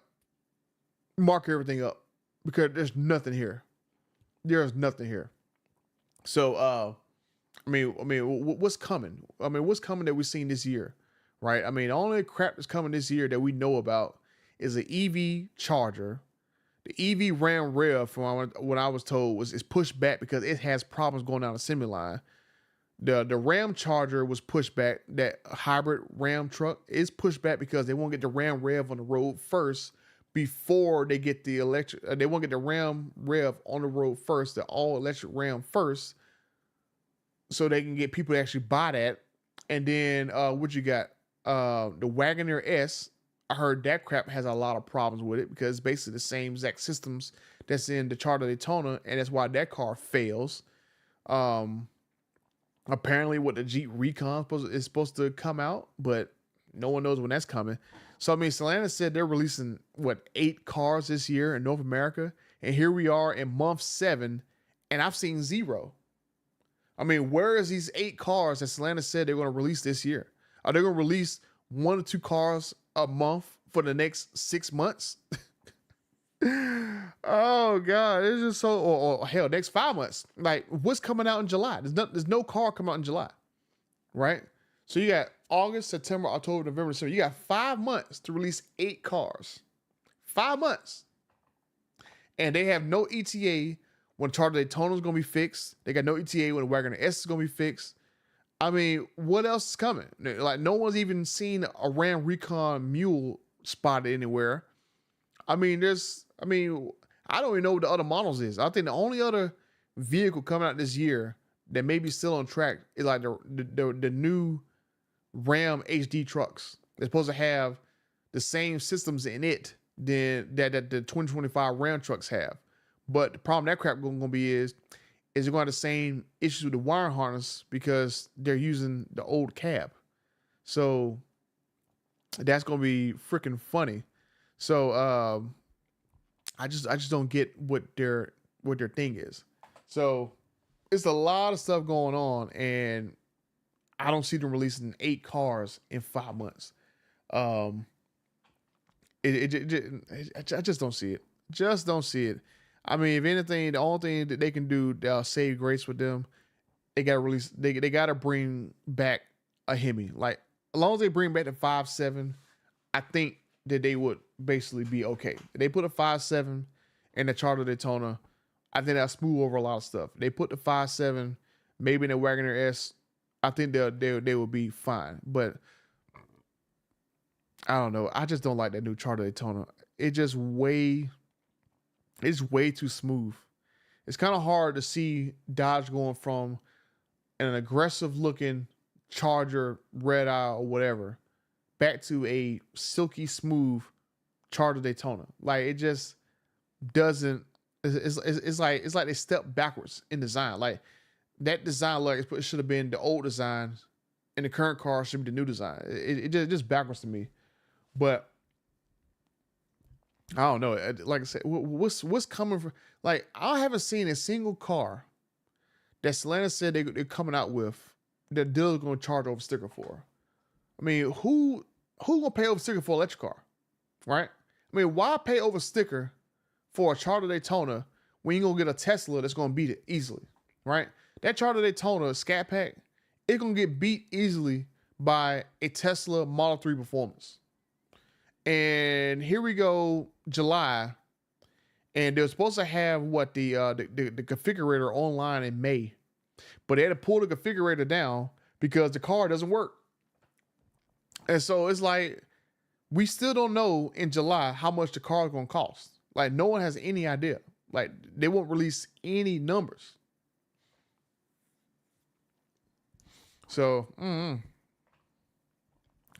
mark everything up because there's nothing here. There's nothing here. So, I mean, what's coming? I mean, what's coming that we've seen this year, right? I mean, the only crap that's coming this year that we know about is an EV charger. The EV Ram Rev, from what I was told, is pushed back because it has problems going down the assembly line. The Ram charger was pushed back. That hybrid Ram truck is pushed back because they won't get the Ram Rev on the road first before they get the electric. They won't get the Ram Rev on the road first, the all electric Ram first, so they can get people to actually buy that. And then what you got? The Wagoneer S. I heard that crap has a lot of problems with it because it's basically the same exact systems that's in the Charter Daytona, and that's why that car fails. Apparently what the Jeep Recon is supposed to come out, but no one knows when that's coming. So I mean, Stellantis said they're releasing 8 cars this year in North America, and here we are in month 7, and I've seen 0. I mean, where is these 8 cars that Stellantis said they're going to release this year? Are they going to release 1 or 2 cars a month for the next 6 months? Oh God, it's just so, or hell, next 5 months. Like, what's coming out in July? There's no car coming out in July, right? So you got August, September, October, November, December. You got 5 months to release 8 cars. 5 months, and they have no ETA when Charger Daytona is gonna be fixed. They got no ETA when the Wagoneer S is gonna be fixed. I mean, what else is coming? Like, no one's even seen a Ram Recon Mule spotted anywhere. I mean, I don't even know what the other models is. I think the only other vehicle coming out this year that may be still on track is like the new Ram HD trucks. They're supposed to have the same systems in it that the 2025 Ram trucks have. But the problem that crap going to be is they're going to have the same issues with the wire harness because they're using the old cab. So that's going to be freaking funny. So I just don't get what their thing is. So it's a lot of stuff going on, and I don't see them releasing 8 cars in 5 months. I just don't see it. Just don't see it. I mean, if anything, the only thing that they can do that'll save grace with them, they gotta release. They gotta bring back a Hemi. Like, as long as they bring back the 5.7, I think that they would basically be okay. If they put a 5.7 in the Charger Daytona, I think that'll smooth over a lot of stuff. If they put the 5.7, maybe in the Wagoneer S, I think they will be fine. But I don't know. I just don't like that new Charger Daytona. It's way too smooth. It's kind of hard to see Dodge going from an aggressive looking Charger, red eye or whatever, back to a silky smooth Charger Daytona. Like, it just doesn't. It's like they stepped backwards in design. Like, that design, like, it should have been the old design, and the current car should be the new design. It just backwards to me. But I don't know. Like I said, what's coming from? Like, I haven't seen a single car that Stellantis said they're coming out with that dealer's going to charge over sticker for. I mean, who gonna pay over sticker for an electric car, right? I mean, why pay over sticker for a Charger Daytona when you gonna get a Tesla that's gonna beat it easily, right? That Charger Daytona Scat Pack, it's gonna get beat easily by a Tesla Model 3 Performance. And here we go, July, and they're supposed to have the configurator online in May, but they had to pull the configurator down because the car doesn't work. And so it's like, we still don't know in July how much the car is going to cost. Like, no one has any idea. Like, they won't release any numbers. So,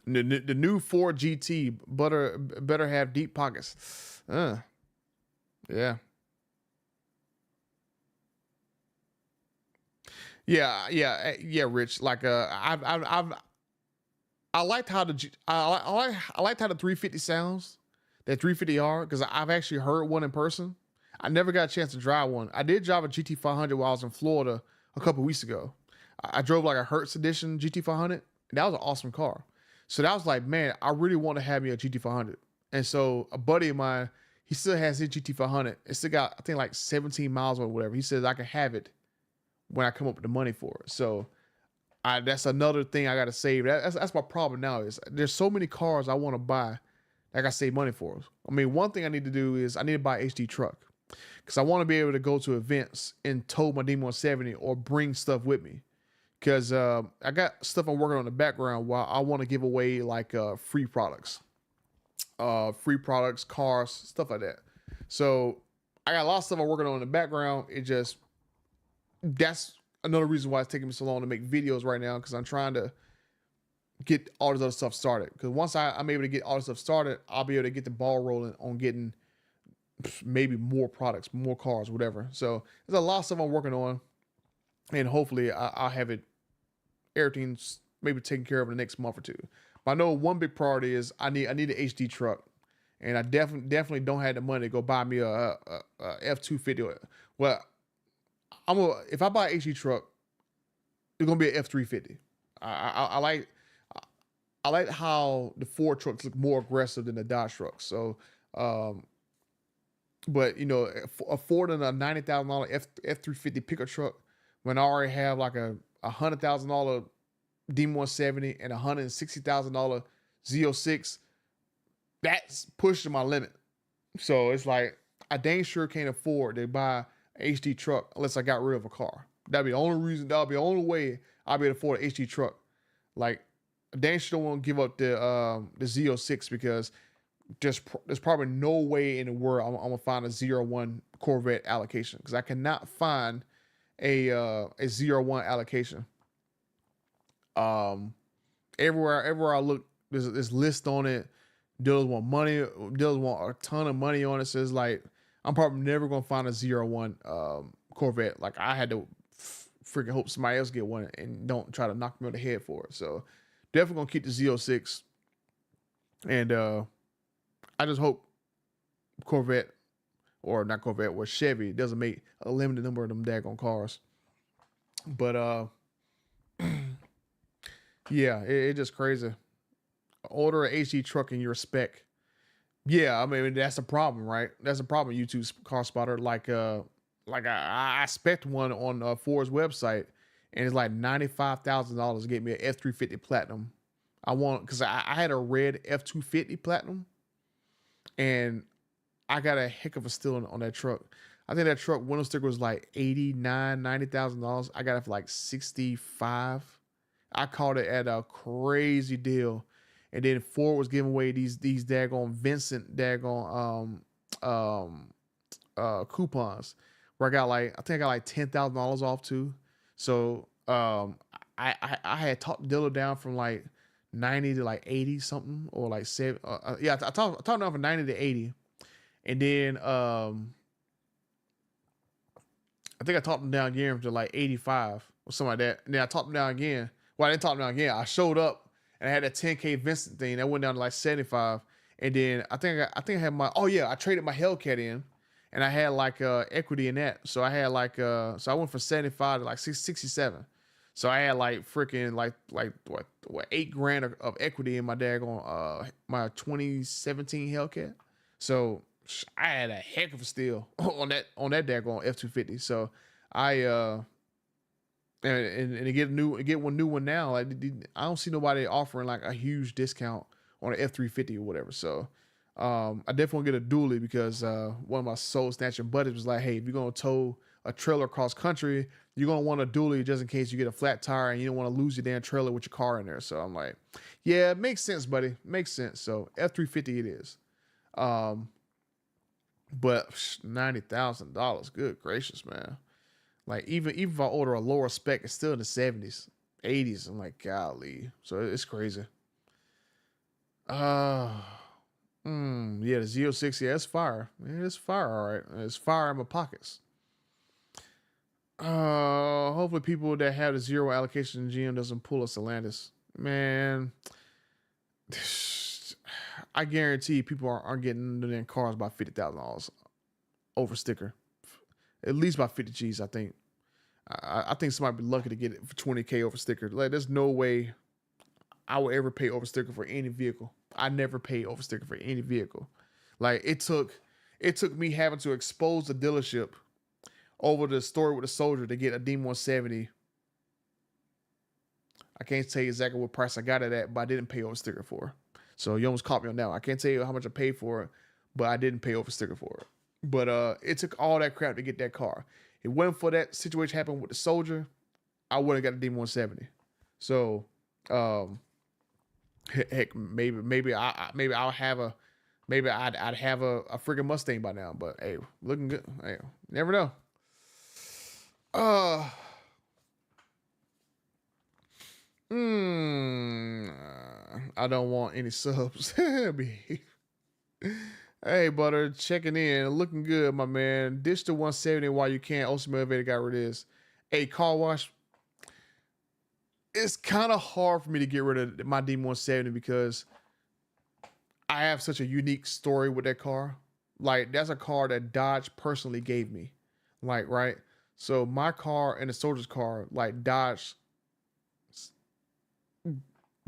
the new Ford GT better have deep pockets. Yeah. Yeah, Rich. Like, I liked how I liked how the 350 sounds, that 350R, because I've actually heard one in person. I never got a chance to drive one. I did drive a GT500 while I was in Florida a couple weeks ago. I drove like a Hertz Edition GT500, and that was an awesome car. So that was like, man, I really want to have me a GT500. And so a buddy of mine, he still has his GT500. It still got, I think, like 17 miles or whatever. He says I can have it when I come up with the money for it. So that's another thing I got to save. That's my problem now, is there's so many cars I want to buy that I got to save money for. I mean, one thing I need to do is I need to buy an HD truck, because I want to be able to go to events and tow my D170 or bring stuff with me. Because I got stuff I'm working on in the background while I want to give away like free products, cars, stuff like that. So I got a lot of stuff I'm working on in the background. That's another reason why it's taking me so long to make videos right now, because I'm trying to get all this other stuff started. Because once I'm able to get all this stuff started, I'll be able to get the ball rolling on getting maybe more products, more cars, whatever. So there's a lot of stuff I'm working on, and hopefully I'll have everything's maybe taken care of in the next month or two. But I know one big priority is I need an HD truck, and I definitely don't have the money to go buy me a F250. Well, if I buy an HD truck, it's gonna be an F-350. I like I like how the Ford trucks look more aggressive than the Dodge trucks. So, um, but you know, affording a $90,000 F-350 pickup truck when I already have like a $100,000 D170 and $160,000 Z06, that's pushing my limit. So it's like I dang sure can't afford to buy an HD truck unless I got rid of a car. That'd be the only reason. That'd be the only way I'll be able to afford an HD truck. Like I dang sure don't want to give up the Z06 because there's probably no way in the world I'm gonna find a 01 Corvette allocation because I cannot find a 01 allocation. Um, everywhere I look, there's this list on it. Dealers want money. Dealers want a ton of money on it. So it's like I'm probably never gonna find a 01 Corvette. Like I had to freaking hope somebody else get one and don't try to knock me on the head for it. So definitely gonna keep the Z06. And I just hope Corvette or not Corvette or Chevy doesn't make a limited number of them daggone cars. But yeah, it's just crazy. Order an HD truck in your spec. Yeah, I mean that's a problem, right? That's a problem. YouTube car spotter. Like I spec one on Ford's website, and it's like $95,000 to get me an F-350 Platinum. I want because I had a red F-250 Platinum, and I got a heck of a steal on that truck. I think that truck window sticker was like $89,000-$90,000. I got it for like 65. I caught it at a crazy deal. And then Ford was giving away these daggone Vincent daggone coupons where I think I got like $10,000 off too. So I had talked the dealer down from like 90 to like 80 something or like 7. Yeah, I talked down from 90 to 80. And then I think I talked him down again to like 85 or something like that. And then I talked him down again. Well, I didn't talk him down again. I showed up and I had a 10K Vincent thing that went down to like 75. And then I think I had I traded my Hellcat in, and I had like equity in that. So I had like so I went from 75 to like 67. So I had like freaking like what $8,000 of equity in my daggone my 2017 Hellcat. So I had a heck of a steal on that daggone F-250. So I and to get one new one now, I don't see nobody offering like a huge discount on an F-350 or whatever. So I definitely want to get a dually because one of my soul snatching buddies was like, hey, if you're gonna tow a trailer across country, you're gonna want a dually just in case you get a flat tire and you don't want to lose your damn trailer with your car in there. So I'm like, yeah, it makes sense, buddy. Makes sense. So F-350 it is. But $90,000, good gracious, man. Like even if I order a lower spec, it's still in the 70s, 80s. I'm like, golly. So it's crazy. Yeah, the Z06, yeah, it's fire. Yeah, it's fire, all right. It's fire in my pockets. Hopefully people that have the zero allocation in GM doesn't pull us Atlantis. Man, I guarantee people aren't getting in their cars by $50,000 over sticker. At least by 50 G's, I think. I think somebody be lucky to get it for 20K over sticker. Like, there's no way I would ever pay over sticker for any vehicle. I never pay over sticker for any vehicle. Like, it took me having to expose the dealership over the story with the soldier to get a D170. I can't tell you exactly what price I got it at, but I didn't pay over sticker for it. So you almost caught me on that one. I can't tell you how much I paid for it, but I didn't pay over sticker for it. But it took all that crap to get that car. If it wasn't for that situation happened with the soldier, I would have got a D170. So heck, maybe I'll have a I'd have a freaking Mustang by now. But hey, looking good. Hey, never know. I don't want any subs. Hey, Butter, checking in. Looking good, my man. Ditch the 170 while you can. Also motivated got rid of this. Hey, car wash. It's kind of hard for me to get rid of my D170 because I have such a unique story with that car. Like, that's a car that Dodge personally gave me. Like, right? So my car and the soldier's car, like Dodge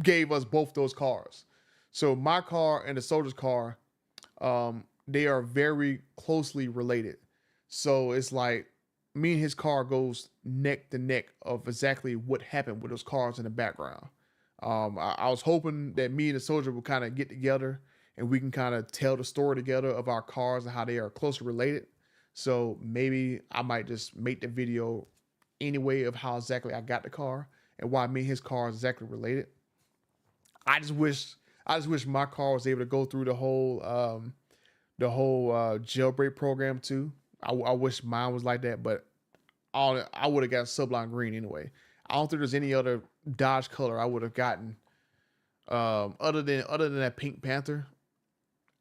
gave us both those cars. So my car and the soldier's car, they are very closely related. So it's like me and his car goes neck to neck of exactly what happened with those cars in the background. I was hoping that me and the soldier would kind of get together and we can kind of tell the story together of our cars and how they are closely related. So maybe I might just make the video anyway of how exactly I got the car and why me and his car is exactly related. I just wish I just wish my car was able to go through the whole jailbreak program too. I wish mine was like that, but I would have got Sublime Green anyway. I don't think there's any other Dodge color I would have gotten other than that Pink Panther.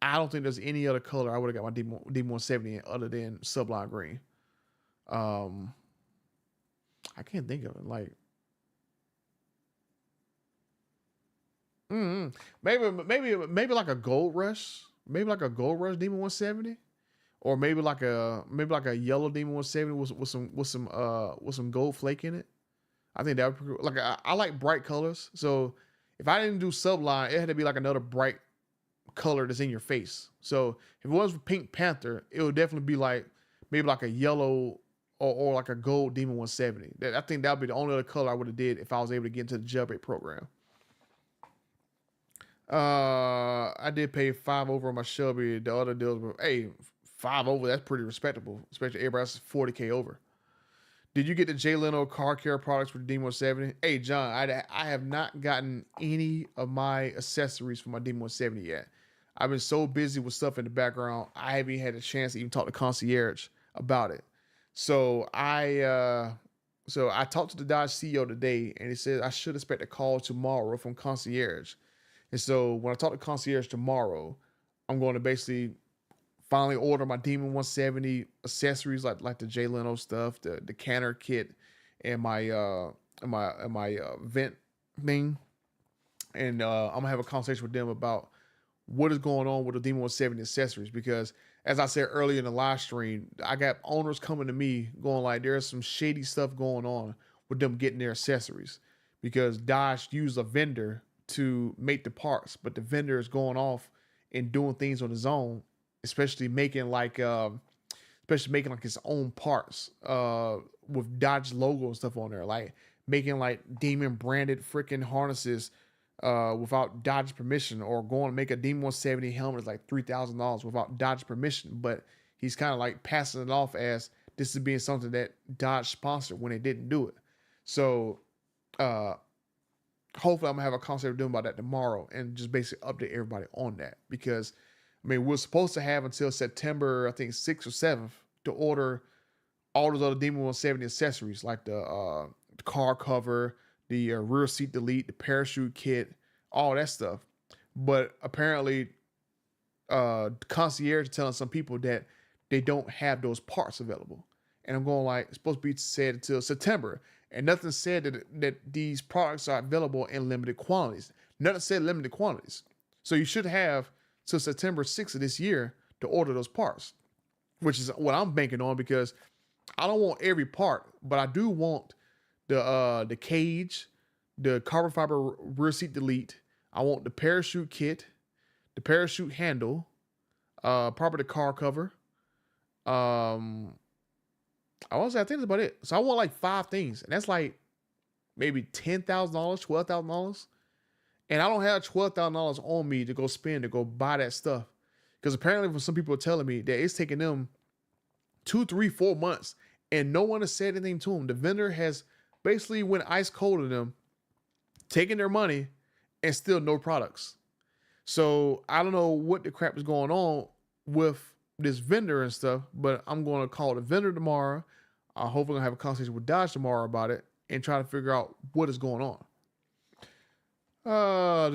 I don't think there's any other color I would have got my D170 in other than Sublime Green. Um, I can't think of it. Like, maybe like a Gold Rush, maybe like a Gold Rush Demon 170, or maybe like a yellow Demon 170 with some gold flake in it. I think that would be cool. Like I like bright colors, so if I didn't do Sublime, it had to be like another bright color that's in your face. So if it was Pink Panther, it would definitely be like maybe like a yellow or like a gold Demon 170. I think that would be the only other color I would have did if I was able to get into the jailbreak program. I did pay 5 over on my Shelby. The other deals were, hey, 5 over. That's pretty respectable, especially everybody else is 40K over. Did you get the Jay Leno car care products for the D170? Hey, John, I have not gotten any of my accessories for my D170 yet. I've been so busy with stuff in the background, I haven't even had a chance to even talk to concierge about it. So I talked to the Dodge CEO today, and he said I should expect a call tomorrow from concierge. And so when I talk to concierge tomorrow, I'm going to basically finally order my Demon 170 accessories like the Jay Leno stuff, the canner kit, and my vent thing. And I'm gonna have a conversation with them about what is going on with the Demon 170 accessories, because as I said earlier in the live stream, I got owners coming to me going like there's some shady stuff going on with them getting their accessories, because Dodge used a vendor to make the parts, but the vendor is going off and doing things on his own, especially making like his own parts with Dodge logo and stuff on there, like making like Demon branded freaking harnesses without Dodge permission, or going to make a Demon 170 helmet is like $3,000 without Dodge permission. But he's kind of like passing it off as this is being something that Dodge sponsored when they didn't do it. So hopefully I'm gonna have a conversation with them about that tomorrow and just basically update everybody on that, because I mean, we're supposed to have until September, I think 6th or 7th, to order all those other Demon 170 accessories, like the car cover, the rear seat delete, the parachute kit, all that stuff. But apparently, concierge is telling some people that they don't have those parts available. And I'm going like, it's supposed to be said until September. And nothing said that these products are available in limited quantities. Nothing said limited quantities. So you should have till September 6th of this year to order those parts, which is what I'm banking on, because I don't want every part, but I do want the cage, the carbon fiber rear seat delete. I want the parachute kit, the parachute handle, probably the car cover. I want to say I think that's about it. So I want like 5 things, and that's like maybe $10,000, $12,000. And I don't have $12,000 on me to go spend to go buy that stuff. Because apparently some people are telling me that it's taking them 2, 3, 4 months and no one has said anything to them. The vendor has basically went ice cold to them, taking their money, and still no products. So I don't know what the crap is going on with this vendor and stuff, but I'm going to call the vendor tomorrow. Hopefully I'll have a conversation with Dodge tomorrow about it and try to figure out what is going on. I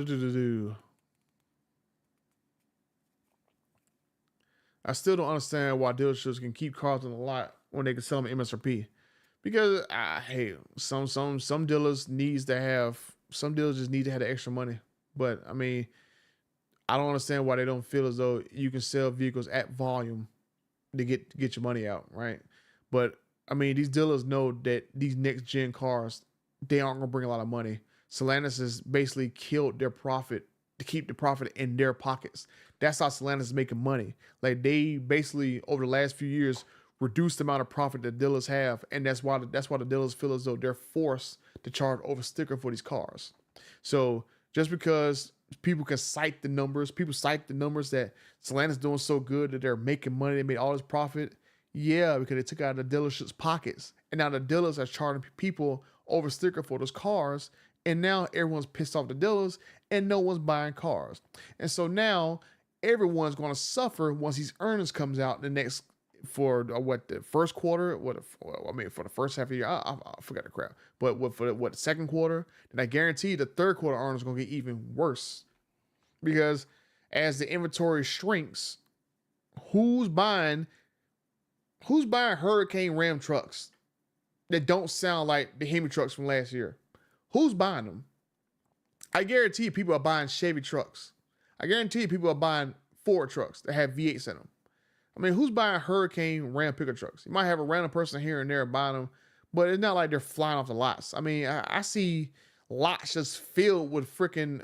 still don't understand why dealerships can keep cars on the lot when they can sell them MSRP. Because hey, some dealers some dealers just need to have the extra money. But I mean, I don't understand why they don't feel as though you can sell vehicles at volume to get your money out, right? But I mean, these dealers know that these next gen cars, they aren't gonna bring a lot of money. Stellantis has basically killed their profit to keep the profit in their pockets. That's how Stellantis is making money. Like they basically over the last few years reduced the amount of profit that dealers have, and that's why the dealers feel as though they're forced to charge over sticker for these cars. So just because people can cite the numbers, people cite the numbers that Stellantis is doing so good that they're making money, they made all this profit. Yeah, because they took out of the dealerships' pockets, and now the dealers are charging people over sticker for those cars, and now everyone's pissed off the dealers, and no one's buying cars, and so now everyone's going to suffer once these earnings comes out the next for the first quarter, for the first half of the year, I forgot the crap, but for the second quarter, then I guarantee the third quarter earnings are going to get even worse because as the inventory shrinks, who's buying Hurricane Ram trucks that don't sound like the Hemi trucks from last year? Who's buying them? I guarantee people are buying Chevy trucks. I guarantee people are buying Ford trucks that have V8s in them. I mean, who's buying Hurricane Ram pickup trucks? You might have a random person here and there buying them, but it's not like they're flying off the lots. I mean, I see lots just filled with freaking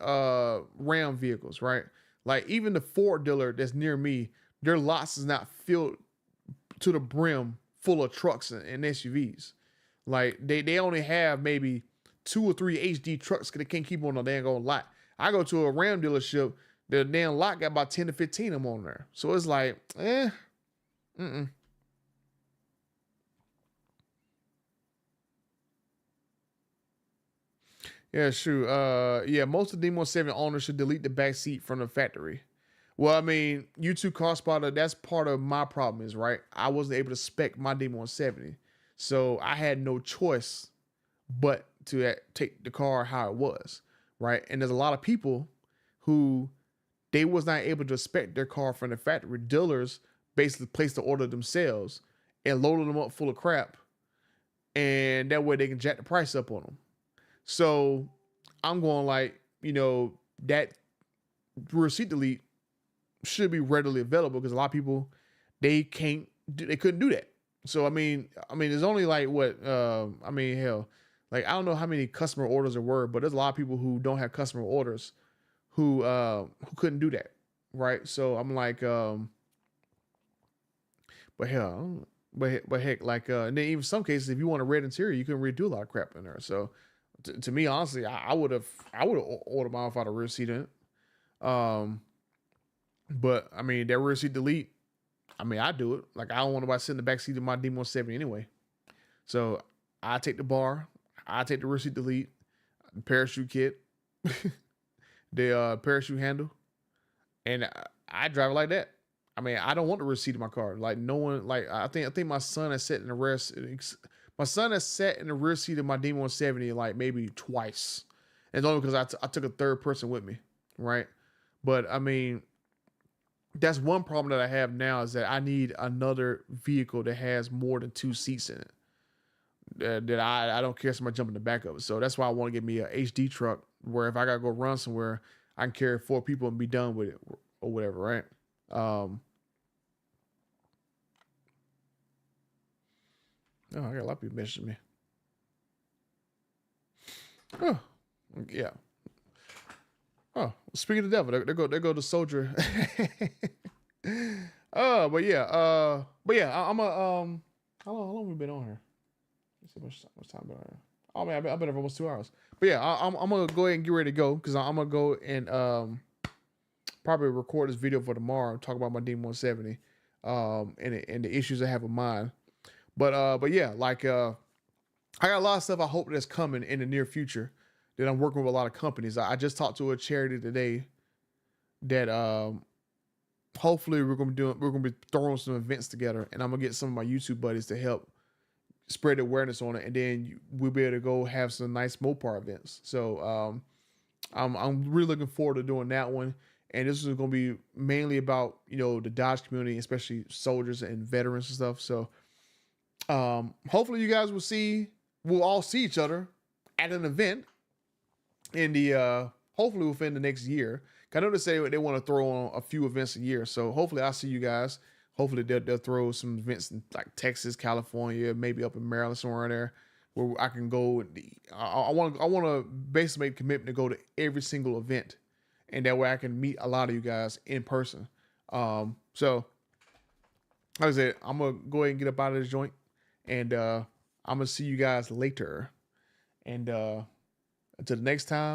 Ram vehicles, right? Like even the Ford dealer that's near me, their lots is not filled to the brim full of trucks and SUVs. Like they only have maybe 2 or 3 HD trucks because they can't keep on a dang old lot. I go to a Ram dealership, the damn lot got about 10 to 15 of them on there. So it's like, Yeah, sure. Yeah, most of the D170 owners should delete the back seat from the factory. Well, I mean, YouTube Car Spotter, that's part of my problem is, right? I wasn't able to spec my D170. So I had no choice but to take the car how it was, right? And there's a lot of people who they was not able to spec their car from the factory. Dealers basically placed the order themselves and loaded them up full of crap. And that way they can jack the price up on them. So I'm going like, that receipt delete should be readily available because a lot of people, they couldn't do that. So, I mean, there's only like hell, like, I don't know how many customer orders there were, but there's a lot of people who don't have customer orders who couldn't do that. Right. So I'm like, but heck, like, and then even some cases, if you want a red interior, you can redo a lot of crap in there. So to me, honestly, I would have ordered mine without a rear seat in it. But I mean, that rear seat delete, I mean, I do it. Like, I don't want nobody sitting in the back seat of my D170 anyway. So I take the bar, I take the rear seat delete, the parachute kit, the parachute handle, and I drive it like that. I mean, I don't want the rear seat in my car. Like, no one, like, I think my son has sat in the rear. My son has sat in the rear seat of my D170 like maybe twice. And it's only because I took a third person with me, right? But I mean, that's one problem that I have now is that I need another vehicle that has more than 2 seats in it. That I don't care somebody jump in the back of it. So that's why I want to get me a HD truck where if I gotta go run somewhere, I can carry 4 people and be done with it or whatever, right? Oh, I got a lot of people messaging me. Oh, yeah. Oh, speaking of the devil, there go the soldier. But yeah, I'm a how long have we been on here? Let's see much time been on here. Oh man, I've been here for almost 2 hours. But yeah, I'm gonna go ahead and get ready to go because I'm gonna go and probably record this video for tomorrow. Talk about my D170, and the issues I have with mine. But yeah, like I got a lot of stuff I hope that's coming in the near future. That I'm working with a lot of companies. I just talked to a charity today that hopefully we're gonna be throwing some events together, and I'm gonna get some of my YouTube buddies to help spread awareness on it, and then we'll be able to go have some nice Mopar events. So I'm really looking forward to doing that one. And this is gonna be mainly about the Dodge community, especially soldiers and veterans and stuff. So hopefully you guys we'll all see each other at an event in the hopefully within the next year. I know they say they want to throw on a few events a year, so hopefully I'll see you guys. Hopefully they'll throw some events in like Texas, California, maybe up in Maryland somewhere in there. where I can go. I want to basically make a commitment to go to every single event, and that way I can meet a lot of you guys in person. So like I said, I'm gonna go ahead and get up out of this joint, and I'm gonna see you guys later. And until the next time.